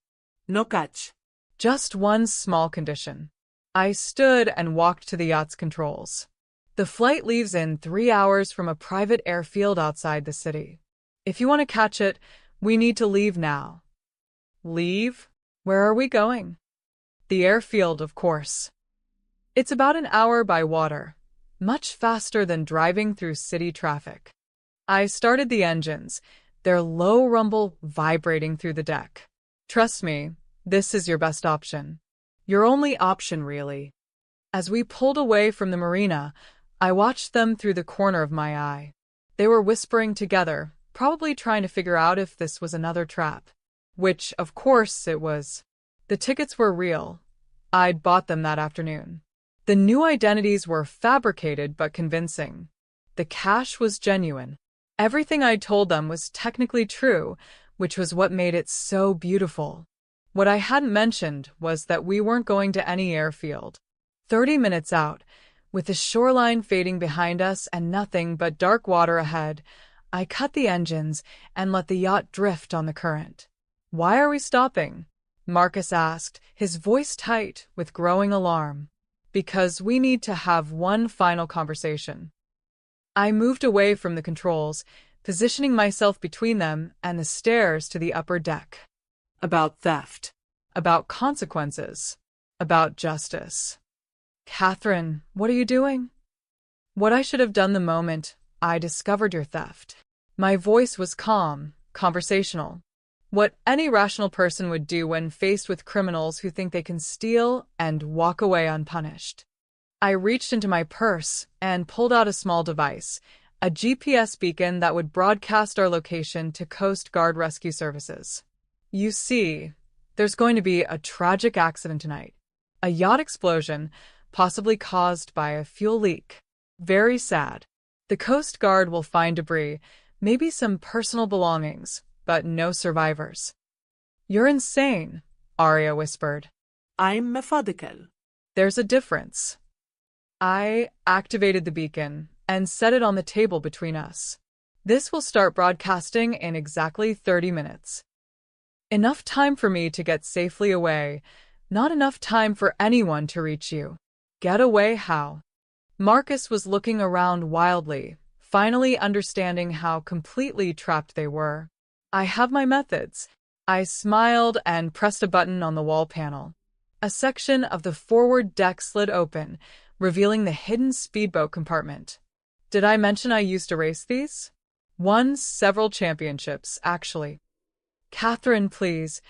No catch. "Just one small condition." I stood and walked to the yacht's controls. "The flight leaves in 3 hours from a private airfield outside the city. If you want to catch it, we need to leave now." "Leave? Where are we going?" "The airfield, of course. It's about an hour by water, much faster than driving through city traffic." I started the engines, their low rumble vibrating through the deck. "Trust me, this is your best option. Your only option, really." As we pulled away from the marina, I watched them through the corner of my eye. They were whispering together, probably trying to figure out if this was another trap. Which, of course, it was. The tickets were real. I'd bought them that afternoon. The new identities were fabricated but convincing. The cash was genuine. Everything I'd told them was technically true, which was what made it so beautiful. What I hadn't mentioned was that we weren't going to any airfield. 30 minutes out, with the shoreline fading behind us and nothing but dark water ahead, I cut the engines and let the yacht drift on the current. "Why are we stopping?" Marcus asked, his voice tight with growing alarm. "Because we need to have one final conversation." I moved away from the controls, positioning myself between them and the stairs to the upper deck. About theft. About consequences. About justice. "Catherine, what are you doing?" "What I should have done the moment I discovered your theft." My voice was calm, conversational. What any rational person would do when faced with criminals who think they can steal and walk away unpunished. I reached into my purse and pulled out a small device, a GPS beacon that would broadcast our location to Coast Guard rescue services. "You see, there's going to be a tragic accident tonight. A yacht explosion, possibly caused by a fuel leak. Very sad. The Coast Guard will find debris, maybe some personal belongings, but no survivors." "You're insane," Arya whispered. I'm methodical. "There's a difference." I activated the beacon and set it on the table between us. "This will start broadcasting in exactly 30 minutes. Enough time for me to get safely away, not enough time for anyone to reach you." "Get away how?" Marcus was looking around wildly, finally understanding how completely trapped they were. "I have my methods." I smiled and pressed a button on the wall panel. A section of the forward deck slid open, revealing the hidden speedboat compartment. Did I mention I used to race these? Won several championships, actually. "Catherine, please."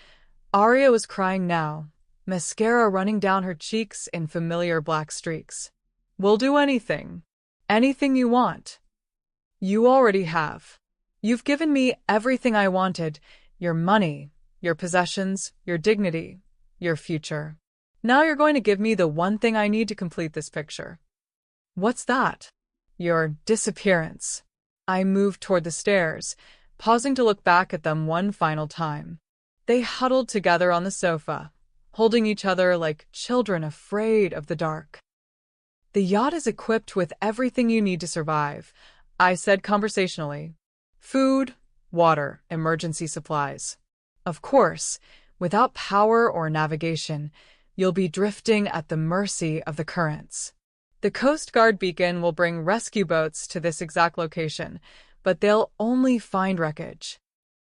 Arya was crying now, mascara running down her cheeks in familiar black streaks. "We'll do anything. Anything you want. You already have. You've given me everything I wanted, your money, your possessions, your dignity, your future. Now you're going to give me the one thing I need to complete this picture." "What's that?" Your disappearance. I moved toward the stairs, pausing to look back at them one final time. They huddled together on the sofa, holding each other like children afraid of the dark. The yacht is equipped with everything you need to survive, I said conversationally. Food, water, emergency supplies. Of course, without power or navigation, you'll be drifting at the mercy of the currents. The Coast Guard beacon will bring rescue boats to this exact location, but they'll only find wreckage.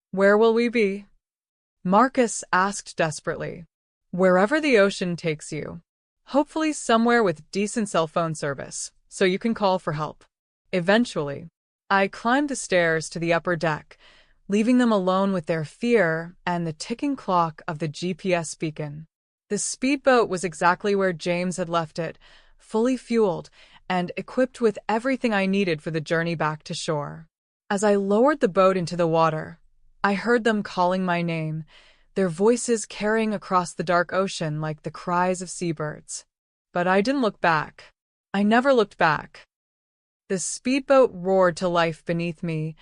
Where will we be? Marcus asked desperately. Wherever the ocean takes you. Hopefully somewhere with decent cell phone service, so you can call for help. Eventually, I climbed the stairs to the upper deck, leaving them alone with their fear and the ticking clock of the GPS beacon. The speedboat was exactly where James had left it, fully fueled and equipped with everything I needed for the journey back to shore. As I lowered the boat into the water, I heard them calling my name, their voices carrying across the dark ocean like the cries of seabirds. But I didn't look back. I never looked back. The speedboat roared to life beneath me,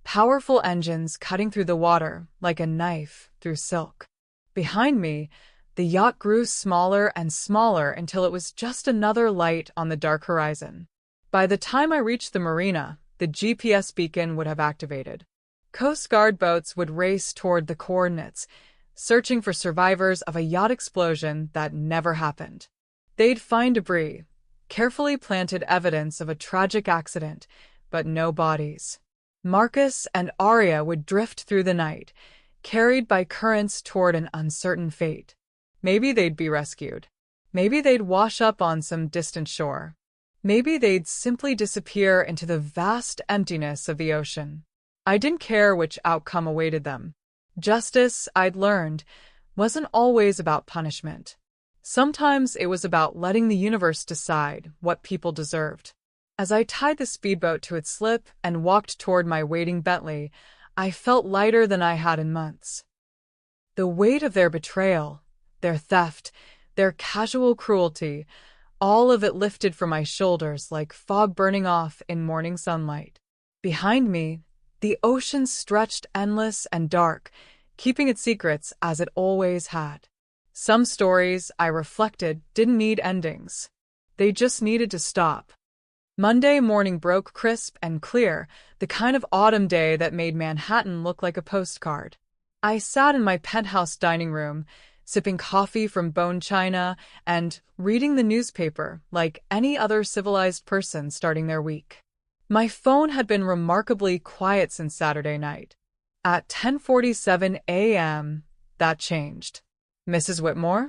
powerful engines cutting through the water like a knife through silk. Behind me, the yacht grew smaller and smaller until it was just another light on the dark horizon. By the time I reached the marina, the GPS beacon would have activated. Coast Guard boats would race toward the coordinates, searching for survivors of a yacht explosion that never happened. They'd find debris, carefully planted evidence of a tragic accident, but no bodies. Marcus and Arya would drift through the night, carried by currents toward an uncertain fate. Maybe they'd be rescued. Maybe they'd wash up on some distant shore. Maybe they'd simply disappear into the vast emptiness of the ocean. I didn't care which outcome awaited them. Justice, I'd learned, wasn't always about punishment. Sometimes it was about letting the universe decide what people deserved. As I tied the speedboat to its slip and walked toward my waiting Bentley, I felt lighter than I had in months. The weight of their betrayal, their theft, their casual cruelty, all of it lifted from my shoulders like fog burning off in morning sunlight. Behind me, the ocean stretched endless and dark, keeping its secrets as it always had. Some stories, I reflected, didn't need endings. They just needed to stop. Monday morning broke crisp and clear, the kind of autumn day that made Manhattan look like a postcard. I sat in my penthouse dining room, sipping coffee from bone china and reading the newspaper like any other civilized person starting their week. My phone had been remarkably quiet since Saturday night. At 10:47 a.m., that changed. Mrs. Whitmore?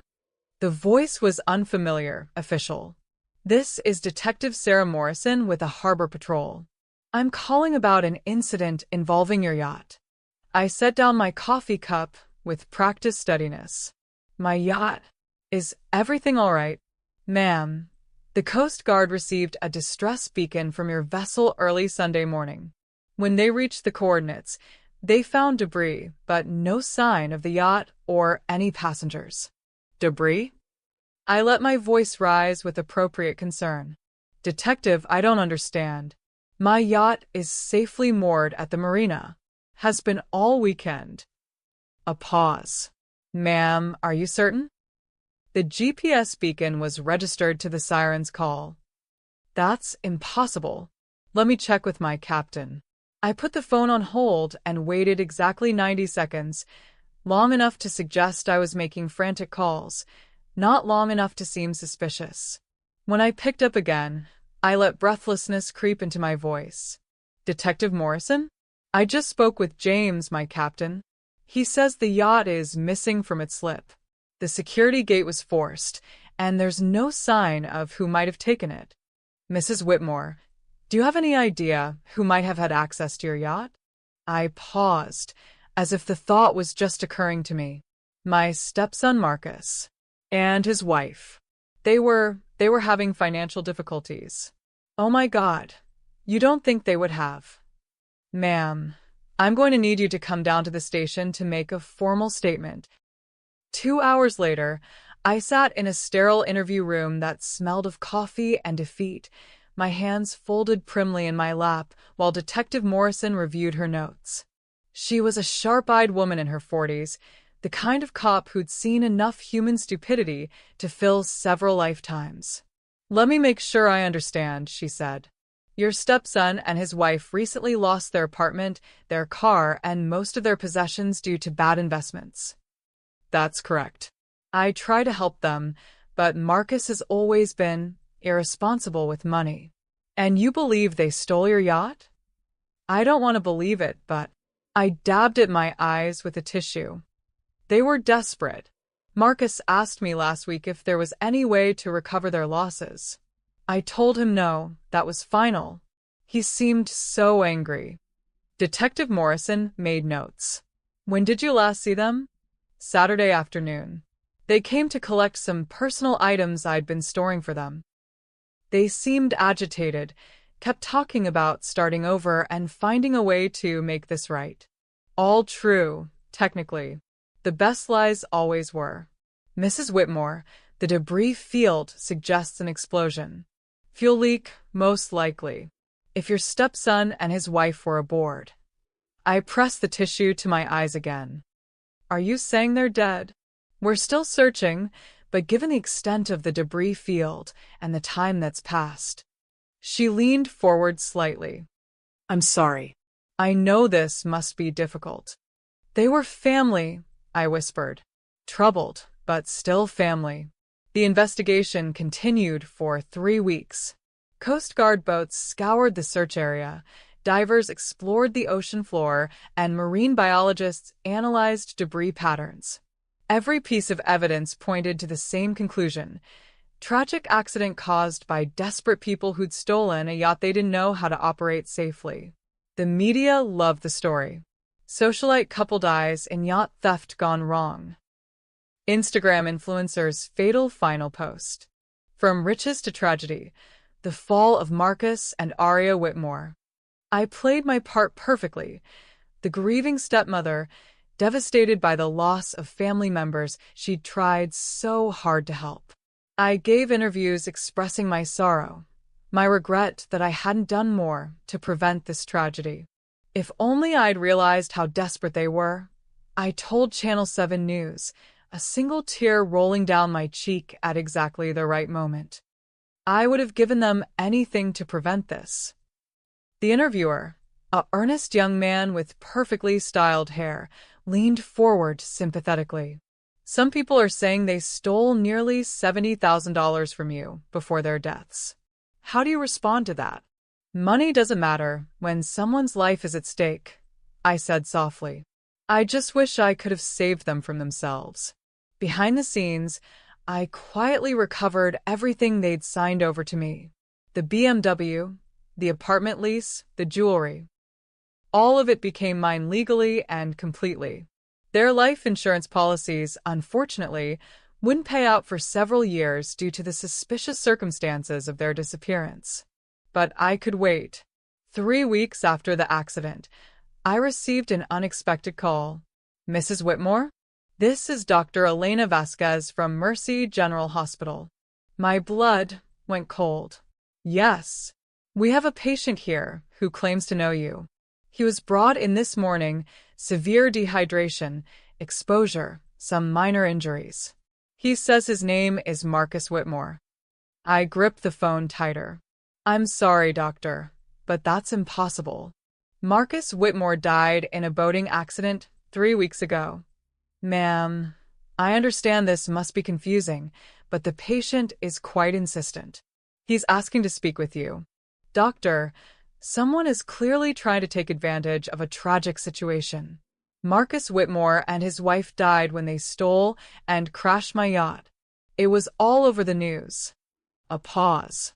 The voice was unfamiliar, official. This is Detective Sarah Morrison with the Harbor Patrol. I'm calling about an incident involving your yacht. I set down my coffee cup with practiced steadiness. My yacht? Is everything all right? Ma'am, the Coast Guard received a distress beacon from your vessel early Sunday morning. When they reached the coordinates, they found debris, but no sign of the yacht or any passengers. Debris? I let my voice rise with appropriate concern. Detective, I don't understand. My yacht is safely moored at the marina. Has been all weekend. A pause. Ma'am, are you certain? The GPS beacon was registered to the siren's call. That's impossible. Let me check with my captain. I put the phone on hold and waited exactly 90 seconds, long enough to suggest I was making frantic calls, not long enough to seem suspicious. When I picked up again, I let breathlessness creep into my voice. Detective Morrison? I just spoke with James, my captain. He says the yacht is missing from its slip. The security gate was forced, and there's no sign of who might have taken it. Mrs. Whitmore, do you have any idea who might have had access to your yacht? I paused, as if the thought was just occurring to me. My stepson Marcus and his wife. They were having financial difficulties. Oh my God, you don't think they would have? Ma'am, I'm going to need you to come down to the station to make a formal statement. 2 hours later, I sat in a sterile interview room that smelled of coffee and defeat, my hands folded primly in my lap while Detective Morrison reviewed her notes. She was a sharp-eyed woman in her 40s, the kind of cop who'd seen enough human stupidity to fill several lifetimes. "Let me make sure I understand," she said. "Your stepson and his wife recently lost their apartment, their car, and most of their possessions due to bad investments." "That's correct." "I try to help them, but Marcus has always been irresponsible with money." "And you believe they stole your yacht?" "I don't want to believe it, but—" I dabbed at my eyes with a tissue. "They were desperate. Marcus asked me last week if there was any way to recover their losses. I told him no, that was final. He seemed so angry." Detective Morrison made notes. "When did you last see them?" "Saturday afternoon. They came to collect some personal items I'd been storing for them. They seemed agitated, kept talking about starting over and finding a way to make this right." All true, technically. The best lies always were. "Mrs. Whitmore, the debris field suggests an explosion. Fuel leak, most likely. If your stepson and his wife were aboard." I pressed the tissue to my eyes again. "Are you saying they're dead?" "We're still searching, but given the extent of the debris field and the time that's passed." She leaned forward slightly. I'm sorry. "I know this must be difficult." "They were family," I whispered. "Troubled, but still family." The investigation continued for 3 weeks. Coast Guard boats scoured the search area, divers explored the ocean floor, and marine biologists analyzed debris patterns. Every piece of evidence pointed to the same conclusion: tragic accident caused by desperate people who'd stolen a yacht they didn't know how to operate safely. The media loved the story. Socialite couple dies in yacht theft gone wrong. Instagram influencers' fatal final post. From riches to tragedy, the fall of Marcus and Aria Whitmore. I played my part perfectly. The grieving stepmother, devastated by the loss of family members she'd tried so hard to help. I gave interviews expressing my sorrow, my regret that I hadn't done more to prevent this tragedy. If only I'd realized how desperate they were. I told Channel 7 News, a single tear rolling down my cheek at exactly the right moment. I would have given them anything to prevent this. The interviewer, an earnest young man with perfectly styled hair, leaned forward sympathetically. "Some people are saying they stole nearly $70,000 from you before their deaths. How do you respond to that?" "Money doesn't matter when someone's life is at stake," I said softly. "I just wish I could have saved them from themselves." Behind the scenes, I quietly recovered everything they'd signed over to me. The BMW, the apartment lease, the jewelry. All of it became mine legally and completely. Their life insurance policies, unfortunately, wouldn't pay out for several years due to the suspicious circumstances of their disappearance. But I could wait. 3 weeks after the accident, I received an unexpected call. "Mrs. Whitmore? This is Dr. Elena Vasquez from Mercy General Hospital." My blood went cold. "Yes, we have a patient here who claims to know you. He was brought in this morning, severe dehydration, exposure, some minor injuries. He says his name is Marcus Whitmore." I gripped the phone tighter. "I'm sorry, doctor, but that's impossible. Marcus Whitmore died in a boating accident 3 weeks ago." "Ma'am, I understand this must be confusing, but the patient is quite insistent. He's asking to speak with you. Doctor, someone is clearly trying to take advantage of a tragic situation. Marcus Whitmore and his wife died when they stole and crashed my yacht. It was all over the news." A pause.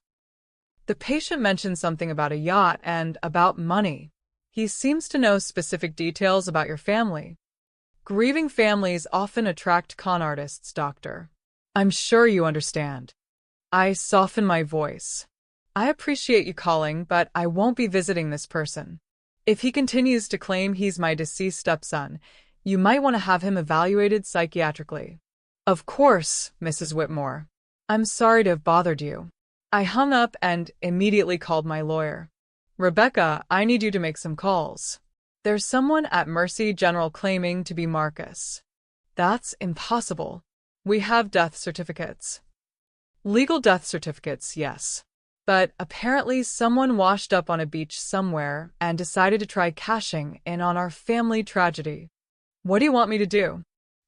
"The patient mentioned something about a yacht and about money. He seems to know specific details about your family. Grieving families often attract con artists, doctor. I'm sure you understand." I softened my voice. "I appreciate you calling, but I won't be visiting this person. If he continues to claim he's my deceased stepson, you might want to have him evaluated psychiatrically." "Of course, Mrs. Whitmore. I'm sorry to have bothered you." I hung up and immediately called my lawyer. Rebecca, I need you to make some calls. There's someone at Mercy General claiming to be Marcus. That's impossible. We have death certificates. Legal death certificates, yes. But apparently someone washed up on a beach somewhere and decided to try cashing in on our family tragedy. What do you want me to do?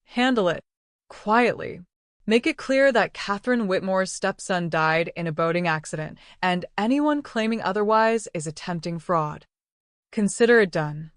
Handle it. Quietly. Make it clear that Catherine Whitmore's stepson died in a boating accident, and anyone claiming otherwise is attempting fraud. Consider it done.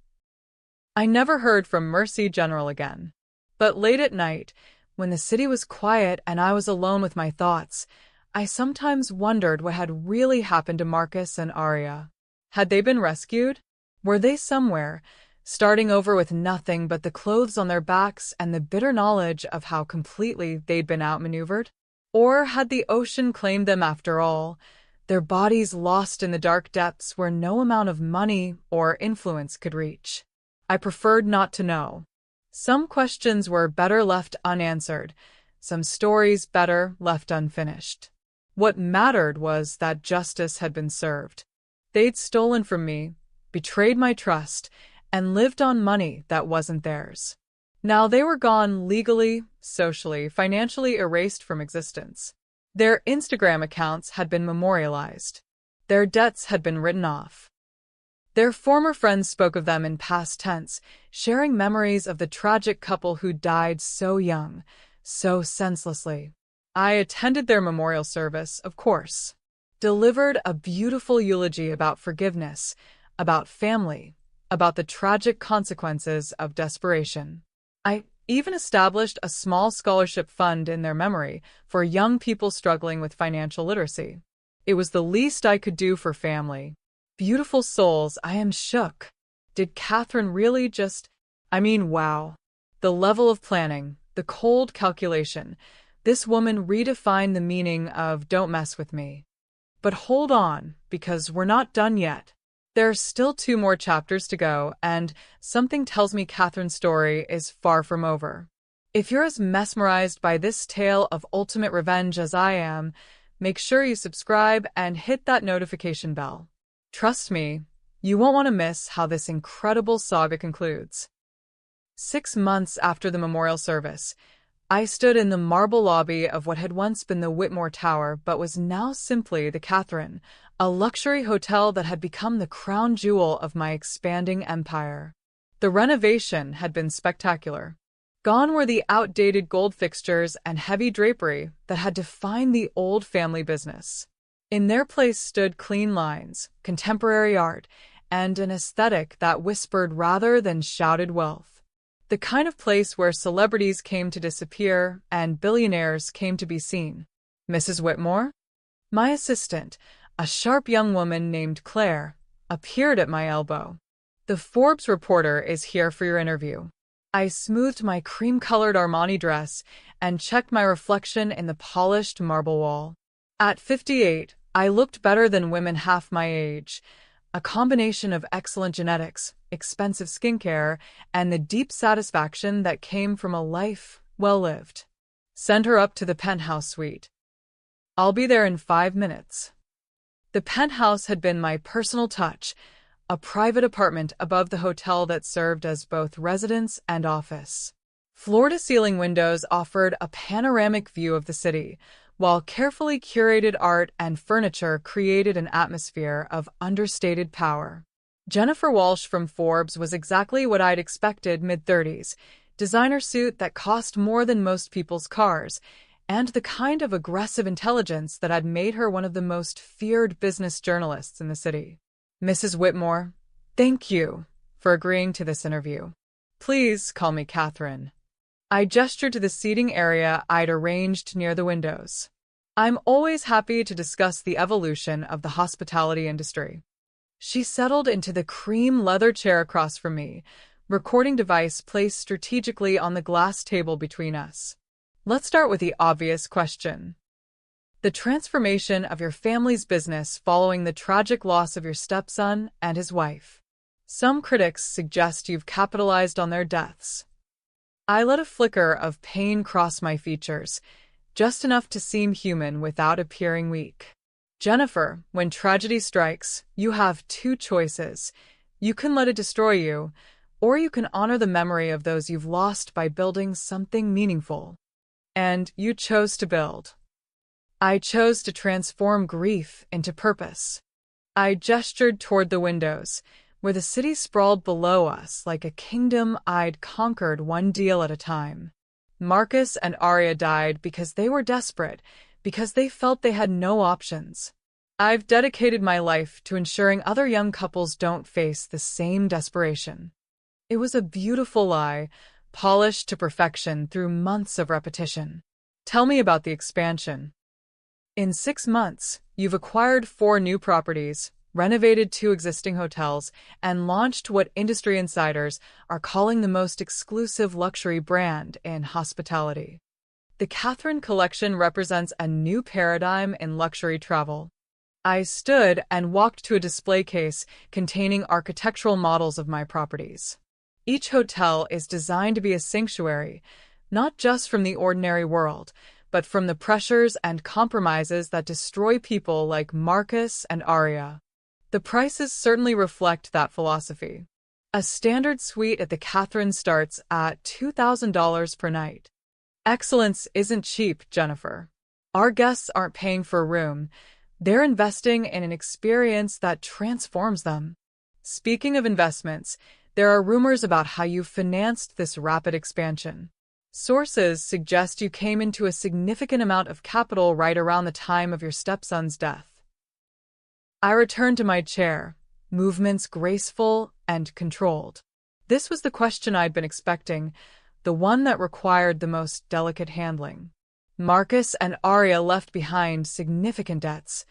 I never heard from Mercy General again. But late at night, when the city was quiet and I was alone with my thoughts, I sometimes wondered what had really happened to Marcus and Aria. Had they been rescued? Were they somewhere, starting over with nothing but the clothes on their backs and the bitter knowledge of how completely they'd been outmaneuvered? Or had the ocean claimed them after all, their bodies lost in the dark depths where no amount of money or influence could reach? I preferred not to know. Some questions were better left unanswered, some stories better left unfinished. What mattered was that justice had been served. They'd stolen from me, betrayed my trust, and lived on money that wasn't theirs. Now they were gone legally, socially, financially erased from existence. Their Instagram accounts had been memorialized. Their debts had been written off. Their former friends spoke of them in past tense, sharing memories of the tragic couple who died so young, so senselessly. I attended their memorial service, of course. Delivered a beautiful eulogy about forgiveness, about family, about the tragic consequences of desperation. I even established a small scholarship fund in their memory for young people struggling with financial literacy. It was the least I could do for family. Beautiful souls, I am shook. Did Catherine really wow. The level of planning, the cold calculation. This woman redefined the meaning of "don't mess with me." But hold on, because we're not done yet. There's still 2 more chapters to go, and something tells me Catherine's story is far from over. If you're as mesmerized by this tale of ultimate revenge as I am, make sure you subscribe and hit that notification bell. Trust me, you won't want to miss how this incredible saga concludes. 6 months after the memorial service, I stood in the marble lobby of what had once been the Whitmore Tower but was now simply the Catherine, a luxury hotel that had become the crown jewel of my expanding empire. The renovation had been spectacular. Gone were the outdated gold fixtures and heavy drapery that had defined the old family business. In their place stood clean lines, contemporary art, and an aesthetic that whispered rather than shouted wealth. The kind of place where celebrities came to disappear and billionaires came to be seen. Mrs. Whitmore? My assistant, a sharp young woman named Claire, appeared at my elbow. The Forbes reporter is here for your interview. I smoothed my cream-colored Armani dress and checked my reflection in the polished marble wall. At 58, I looked better than women half my age, a combination of excellent genetics, expensive skincare, and the deep satisfaction that came from a life well lived. Send her up to the penthouse suite. I'll be there in 5 minutes. The penthouse had been my personal touch, a private apartment above the hotel that served as both residence and office. Floor-to-ceiling windows offered a panoramic view of the city, while carefully curated art and furniture created an atmosphere of understated power. Jennifer Walsh from Forbes was exactly what I'd expected, mid-30s, designer suit that cost more than most people's cars, and the kind of aggressive intelligence that had made her one of the most feared business journalists in the city. Mrs. Whitmore, thank you for agreeing to this interview. Please call me Catherine. I gestured to the seating area I'd arranged near the windows. I'm always happy to discuss the evolution of the hospitality industry. She settled into the cream leather chair across from me, recording device placed strategically on the glass table between us. Let's start with the obvious question. The transformation of your family's business following the tragic loss of your stepson and his wife. Some critics suggest you've capitalized on their deaths. I let a flicker of pain cross my features, just enough to seem human without appearing weak. Jennifer, when tragedy strikes, you have two choices. You can let it destroy you, or you can honor the memory of those you've lost by building something meaningful. And you chose to build. I chose to transform grief into purpose. I gestured toward the windows, where the city sprawled below us like a kingdom I'd conquered one deal at a time. Marcus and Arya died because they were desperate, because they felt they had no options. I've dedicated my life to ensuring other young couples don't face the same desperation. It was a beautiful lie, polished to perfection through months of repetition. Tell me about the expansion. In 6 months, you've acquired 4 new properties, renovated 2 existing hotels, and launched what industry insiders are calling the most exclusive luxury brand in hospitality. The Catherine Collection represents a new paradigm in luxury travel. I stood and walked to a display case containing architectural models of my properties. Each hotel is designed to be a sanctuary, not just from the ordinary world, but from the pressures and compromises that destroy people like Marcus and Arya. The prices certainly reflect that philosophy. A standard suite at the Catherine starts at $2,000 per night. Excellence isn't cheap, Jennifer. Our guests aren't paying for a room. They're investing in an experience that transforms them. Speaking of investments, there are rumors about how you financed this rapid expansion. Sources suggest you came into a significant amount of capital right around the time of your stepson's death. I returned to my chair, movements graceful and controlled. This was the question I'd been expecting, the one that required the most delicate handling. Marcus and Arya left behind significant debts,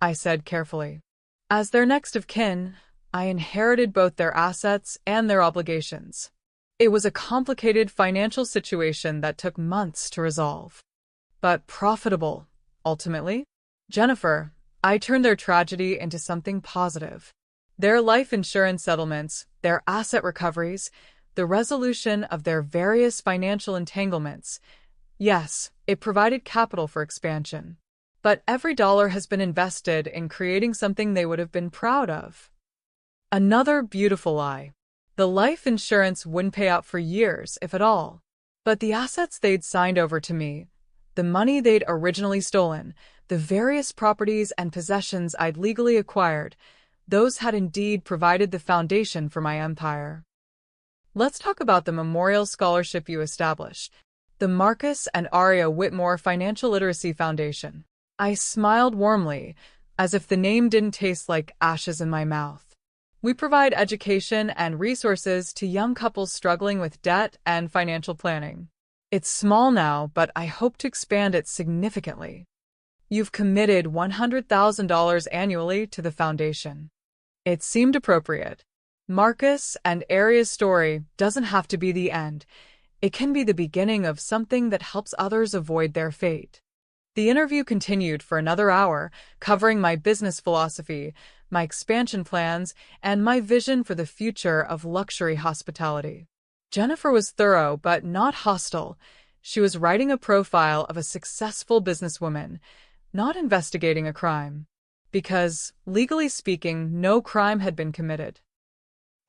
I said carefully. As their next of kin, I inherited both their assets and their obligations. It was a complicated financial situation that took months to resolve. But profitable, ultimately. Jennifer, I turned their tragedy into something positive. Their life insurance settlements, their asset recoveries, the resolution of their various financial entanglements. Yes, it provided capital for expansion. But every dollar has been invested in creating something they would have been proud of. Another beautiful lie. The life insurance wouldn't pay out for years, if at all. But the assets they'd signed over to me, the money they'd originally stolen, the various properties and possessions I'd legally acquired, those had indeed provided the foundation for my empire. Let's talk about the memorial scholarship you established, the Marcus and Arya Whitmore Financial Literacy Foundation. I smiled warmly, as if the name didn't taste like ashes in my mouth. We provide education and resources to young couples struggling with debt and financial planning. It's small now, but I hope to expand it significantly. You've committed $100,000 annually to the foundation. It seemed appropriate. Marcus and Arya's story doesn't have to be the end. It can be the beginning of something that helps others avoid their fate. The interview continued for another hour, covering my business philosophy, my expansion plans, and my vision for the future of luxury hospitality. Jennifer was thorough but not hostile. She was writing a profile of a successful businesswoman, not investigating a crime. Because, legally speaking, no crime had been committed.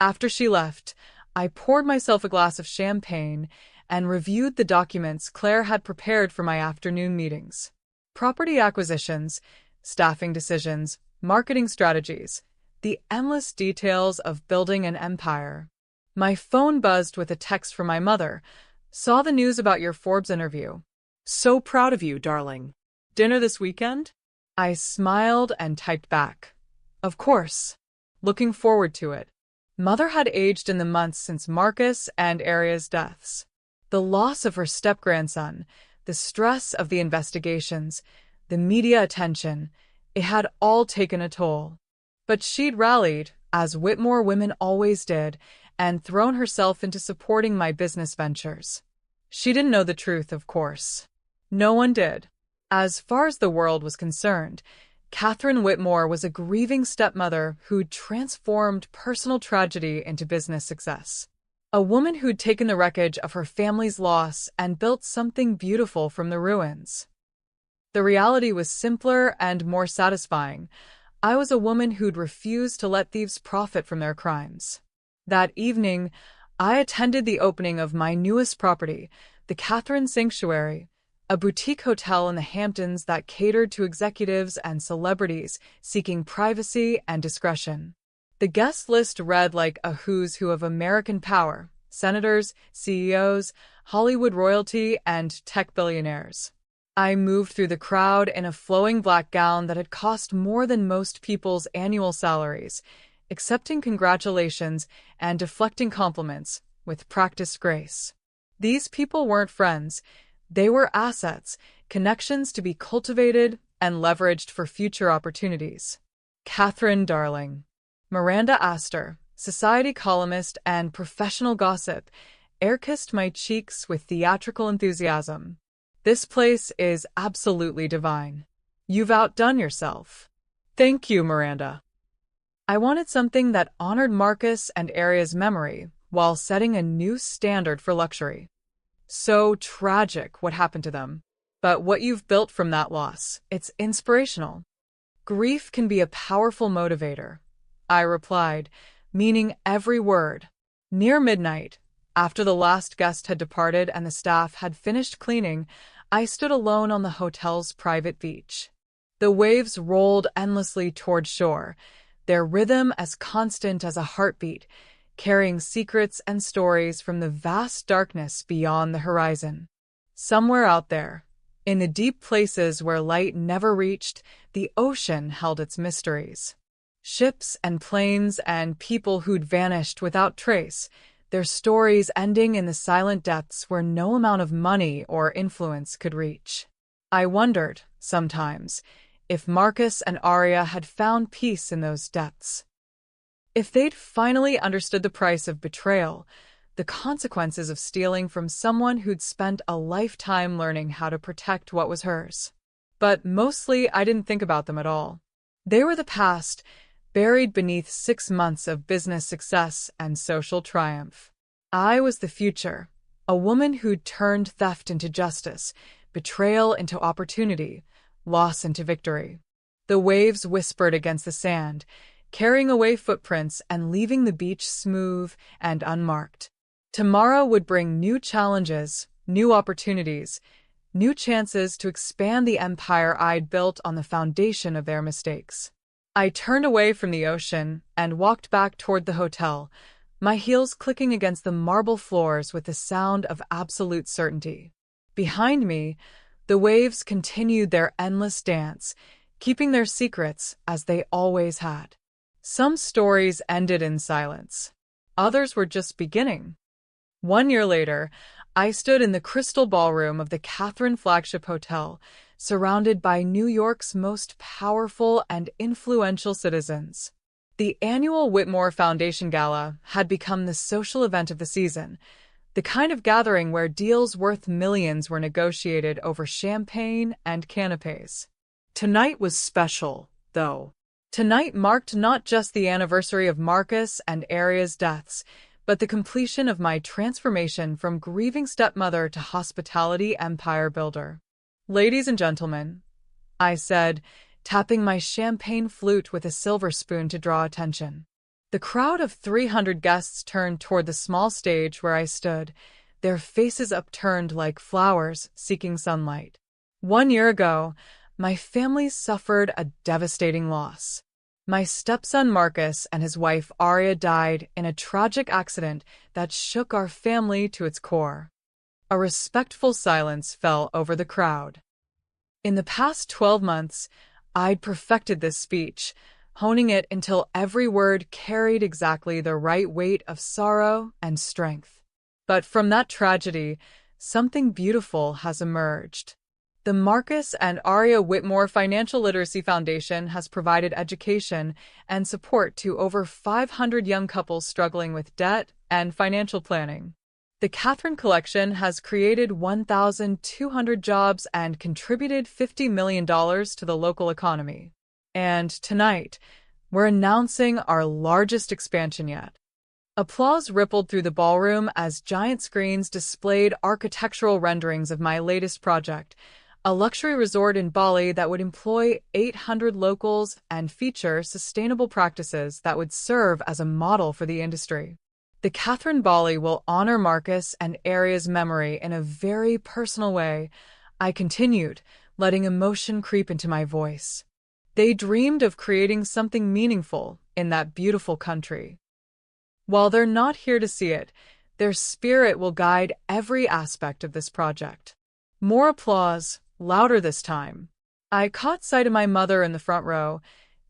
After she left, I poured myself a glass of champagne and reviewed the documents Claire had prepared for my afternoon meetings. Property acquisitions, staffing decisions, marketing strategies, the endless details of building an empire. My phone buzzed with a text from my mother. Saw the news about your Forbes interview. So proud of you, darling. Dinner this weekend? I smiled and typed back. Of course. Looking forward to it. Mother had aged in the months since Marcus and Arya's deaths. The loss of her step-grandson, the stress of the investigations, the media attention, it had all taken a toll. But she'd rallied, as Whitmore women always did, and thrown herself into supporting my business ventures. She didn't know the truth, of course. No one did. As far as the world was concerned, Catherine Whitmore was a grieving stepmother who'd transformed personal tragedy into business success. A woman who'd taken the wreckage of her family's loss and built something beautiful from the ruins. The reality was simpler and more satisfying. I was a woman who'd refused to let thieves profit from their crimes. That evening, I attended the opening of my newest property, the Catherine Sanctuary, a boutique hotel in the Hamptons that catered to executives and celebrities seeking privacy and discretion. The guest list read like a who's who of American power: senators, CEOs, Hollywood royalty, and tech billionaires. I moved through the crowd in a flowing black gown that had cost more than most people's annual salaries, accepting congratulations and deflecting compliments with practiced grace. These people weren't friends. They were assets, connections to be cultivated and leveraged for future opportunities. Catherine Darling. Miranda Astor, society columnist and professional gossip, air-kissed my cheeks with theatrical enthusiasm. This place is absolutely divine. You've outdone yourself. Thank you, Miranda. I wanted something that honored Marcus and Aria's memory while setting a new standard for luxury. So tragic what happened to them. But what you've built from that loss, it's inspirational. Grief can be a powerful motivator, I replied, meaning every word. Near midnight, after the last guest had departed and the staff had finished cleaning, I stood alone on the hotel's private beach. The waves rolled endlessly toward shore, their rhythm as constant as a heartbeat, carrying secrets and stories from the vast darkness beyond the horizon. Somewhere out there, in the deep places where light never reached, the ocean held its mysteries. Ships and planes and people who'd vanished without trace, their stories ending in the silent depths where no amount of money or influence could reach. I wondered, sometimes, if Marcus and Aria had found peace in those depths. If they'd finally understood the price of betrayal, the consequences of stealing from someone who'd spent a lifetime learning how to protect what was hers. But mostly I didn't think about them at all. They were the past, buried beneath 6 months of business success and social triumph. I was the future, a woman who'd turned theft into justice, betrayal into opportunity, loss into victory. The waves whispered against the sand, carrying away footprints and leaving the beach smooth and unmarked. Tomorrow would bring new challenges, new opportunities, new chances to expand the empire I'd built on the foundation of their mistakes. I turned away from the ocean and walked back toward the hotel, my heels clicking against the marble floors with the sound of absolute certainty. Behind me, the waves continued their endless dance, keeping their secrets as they always had. Some stories ended in silence. Others were just beginning. 1 year later, I stood in the crystal ballroom of the Catherine Flagship Hotel, surrounded by New York's most powerful and influential citizens. The annual Whitmore Foundation Gala had become the social event of the season, the kind of gathering where deals worth millions were negotiated over champagne and canapes. Tonight was special, though. Tonight marked not just the anniversary of Marcus and Aria's deaths, but the completion of my transformation from grieving stepmother to hospitality empire builder. Ladies and gentlemen, I said, tapping my champagne flute with a silver spoon to draw attention. The crowd of 300 guests turned toward the small stage where I stood, their faces upturned like flowers seeking sunlight. 1 year ago, my family suffered a devastating loss. My stepson Marcus and his wife Aria died in a tragic accident that shook our family to its core. A respectful silence fell over the crowd. In the past 12 months, I'd perfected this speech, honing it until every word carried exactly the right weight of sorrow and strength. But from that tragedy, something beautiful has emerged. The Marcus and Aria Whitmore Financial Literacy Foundation has provided education and support to over 500 young couples struggling with debt and financial planning. The Catherine Collection has created 1,200 jobs and contributed $50 million to the local economy. And tonight, we're announcing our largest expansion yet. Applause rippled through the ballroom as giant screens displayed architectural renderings of my latest project, a luxury resort in Bali that would employ 800 locals and feature sustainable practices that would serve as a model for the industry. The Catherine Bali will honor Marcus and Aria's memory in a very personal way, I continued, letting emotion creep into my voice. They dreamed of creating something meaningful in that beautiful country. While they're not here to see it, their spirit will guide every aspect of this project. More applause, louder this time. I caught sight of my mother in the front row,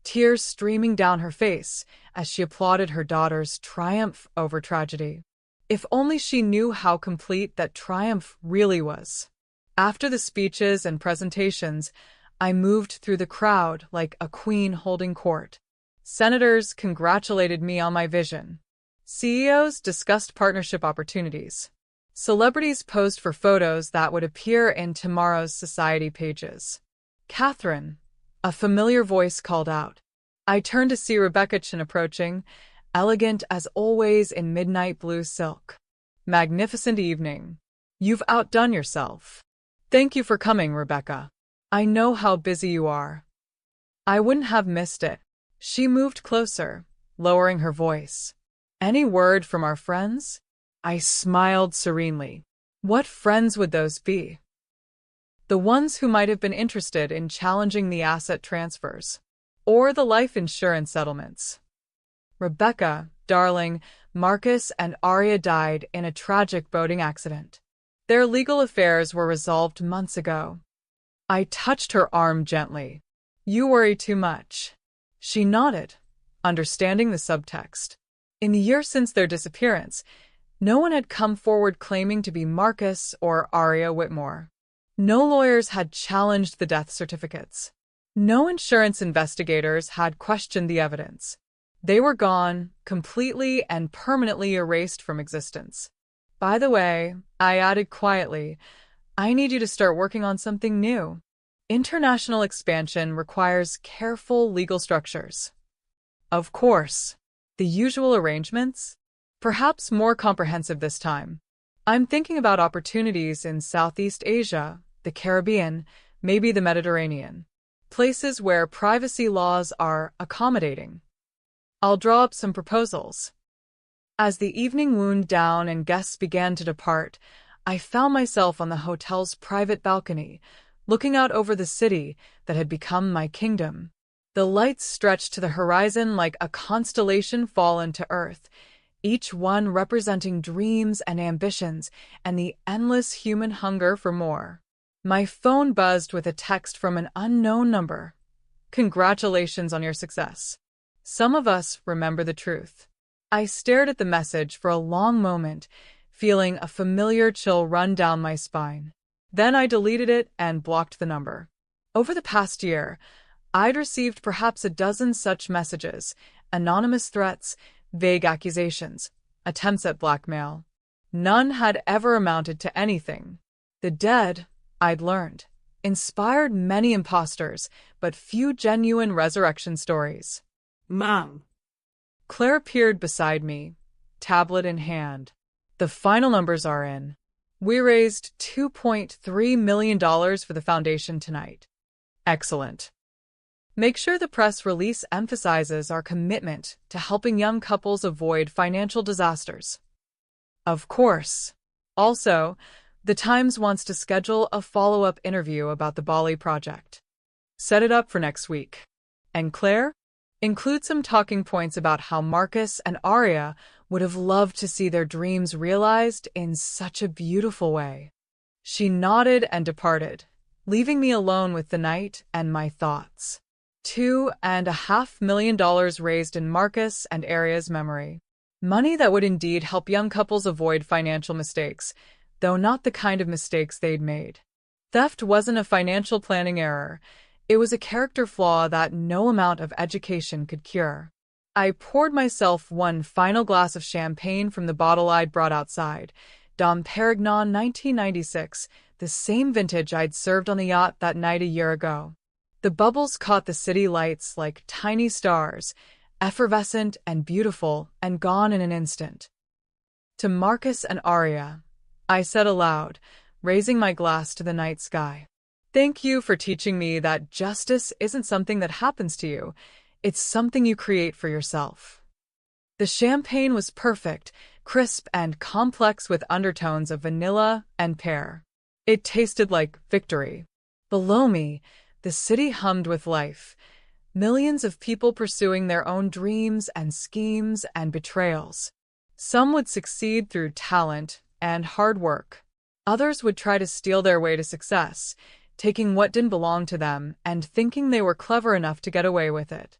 tears streaming down her face as she applauded her daughter's triumph over tragedy. If only she knew how complete that triumph really was. After the speeches and presentations, I moved through the crowd like a queen holding court. Senators congratulated me on my vision. CEOs discussed partnership opportunities. Celebrities posed for photos that would appear in tomorrow's society pages. "Catherine," a familiar voice called out. I turned to see Rebecca Chin approaching, elegant as always in midnight blue silk. "Magnificent evening. You've outdone yourself. Thank you for coming, Rebecca. I know how busy you are." I wouldn't have missed it. She moved closer, lowering her voice. "Any word from our friends?" I smiled serenely. What friends would those be? The ones who might have been interested in challenging the asset transfers, or the life insurance settlements. "Rebecca, darling, Marcus and Aria died in a tragic boating accident. Their legal affairs were resolved months ago." I touched her arm gently. "You worry too much." She nodded, understanding the subtext. In the year since their disappearance, no one had come forward claiming to be Marcus or Aria Whitmore. No lawyers had challenged the death certificates. No insurance investigators had questioned the evidence. They were gone, completely and permanently erased from existence. "By the way," I added quietly, "I need you to start working on something new. International expansion requires careful legal structures." "Of course. The usual arrangements? Perhaps more comprehensive this time. I'm thinking about opportunities in Southeast Asia, the Caribbean, maybe the Mediterranean. Places where privacy laws are accommodating. I'll draw up some proposals." As the evening wound down and guests began to depart, I found myself on the hotel's private balcony, looking out over the city that had become my kingdom. The lights stretched to the horizon like a constellation fallen to earth, each one representing dreams and ambitions and the endless human hunger for more. My phone buzzed with a text from an unknown number. "Congratulations on your success. Some of us remember the truth." I stared at the message for a long moment, feeling a familiar chill run down my spine. Then I deleted it and blocked the number. Over the past year, I'd received perhaps a dozen such messages, anonymous threats, vague accusations, attempts at blackmail. None had ever amounted to anything. The dead, I'd learned, inspired many imposters, but few genuine resurrection stories. Mom. Claire appeared beside me, tablet in hand. "The final numbers are in. We raised $2.3 million for the foundation tonight." "Excellent. Make sure the press release emphasizes our commitment to helping young couples avoid financial disasters." "Of course." Also, the Times wants to schedule a follow-up interview about the Bali project. Set it up for next week. And Claire? Include some talking points about how Marcus and Aria would have loved to see their dreams realized in such a beautiful way. She nodded and departed, leaving me alone with the night and my thoughts. $2.5 million raised in Marcus and Aria's memory. Money that would indeed help young couples avoid financial mistakes, though not the kind of mistakes they'd made. Theft wasn't a financial planning error. It was a character flaw that no amount of education could cure. I poured myself one final glass of champagne from the bottle I'd brought outside, Dom Perignon 1996, the same vintage I'd served on the yacht that night a year ago. The bubbles caught the city lights like tiny stars, effervescent and beautiful, and gone in an instant. "To Marcus and Aria," I said aloud, raising my glass to the night sky. Thank you for teaching me that justice isn't something that happens to you, it's something you create for yourself. The champagne was perfect, crisp and complex with undertones of vanilla and pear. It tasted like victory. Below me, the city hummed with life. Millions of people pursuing their own dreams and schemes and betrayals. Some would succeed through talent and hard work. Others would try to steal their way to success, taking what didn't belong to them and thinking they were clever enough to get away with it.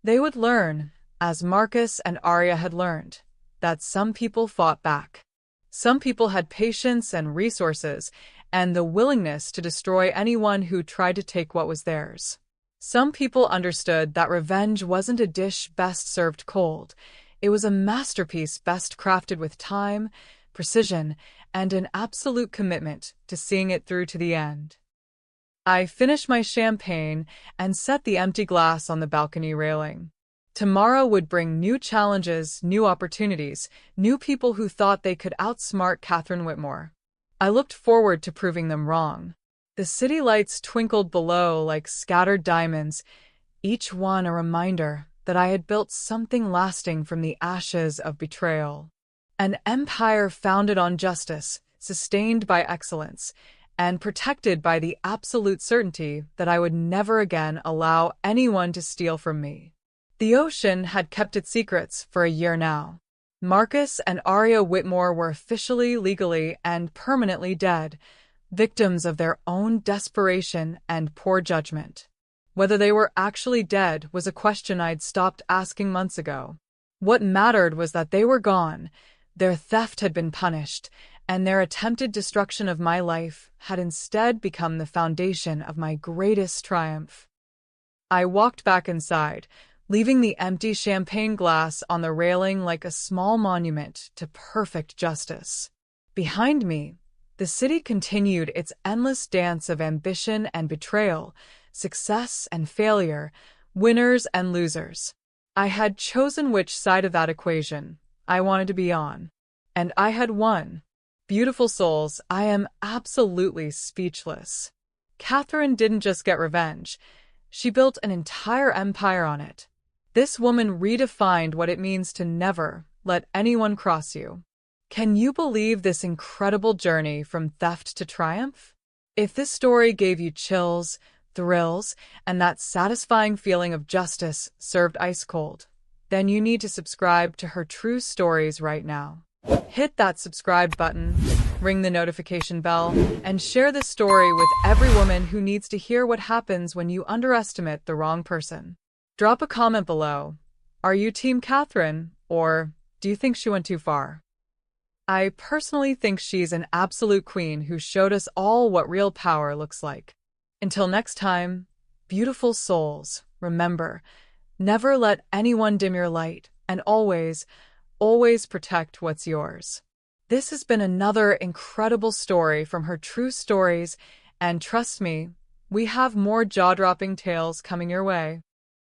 They would learn, as Marcus and Arya had learned, that some people fought back. Some people had patience and resources and the willingness to destroy anyone who tried to take what was theirs. Some people understood that revenge wasn't a dish best served cold. It was a masterpiece best crafted with time, precision, and an absolute commitment to seeing it through to the end. I finished my champagne and set the empty glass on the balcony railing. Tomorrow would bring new challenges, new opportunities, new people who thought they could outsmart Catherine Whitmore. I looked forward to proving them wrong. The city lights twinkled below like scattered diamonds, each one a reminder that I had built something lasting from the ashes of betrayal. An empire founded on justice, sustained by excellence, and protected by the absolute certainty that I would never again allow anyone to steal from me. The ocean had kept its secrets for a year now. Marcus and Arya Whitmore were officially, legally, and permanently dead, victims of their own desperation and poor judgment. Whether they were actually dead was a question I'd stopped asking months ago. What mattered was that they were gone, their theft had been punished, and their attempted destruction of my life had instead become the foundation of my greatest triumph. I walked back inside, leaving the empty champagne glass on the railing like a small monument to perfect justice. Behind me, the city continued its endless dance of ambition and betrayal, success and failure, winners and losers. I had chosen which side of that equation I wanted to be on, and I had won. Beautiful souls, I am absolutely speechless. Catherine didn't just get revenge, she built an entire empire on it. This woman redefined what it means to never let anyone cross you. Can you believe this incredible journey from theft to triumph? If this story gave you chills, thrills, and that satisfying feeling of justice served ice cold, then you need to subscribe to her true stories right now. Hit that subscribe button, ring the notification bell, and share this story with every woman who needs to hear what happens when you underestimate the wrong person. Drop a comment below. Are you Team Catherine, or do you think she went too far? I personally think she's an absolute queen who showed us all what real power looks like. Until next time, beautiful souls, remember, never let anyone dim your light, and always, always protect what's yours. This has been another incredible story from her true stories, and trust me, we have more jaw-dropping tales coming your way.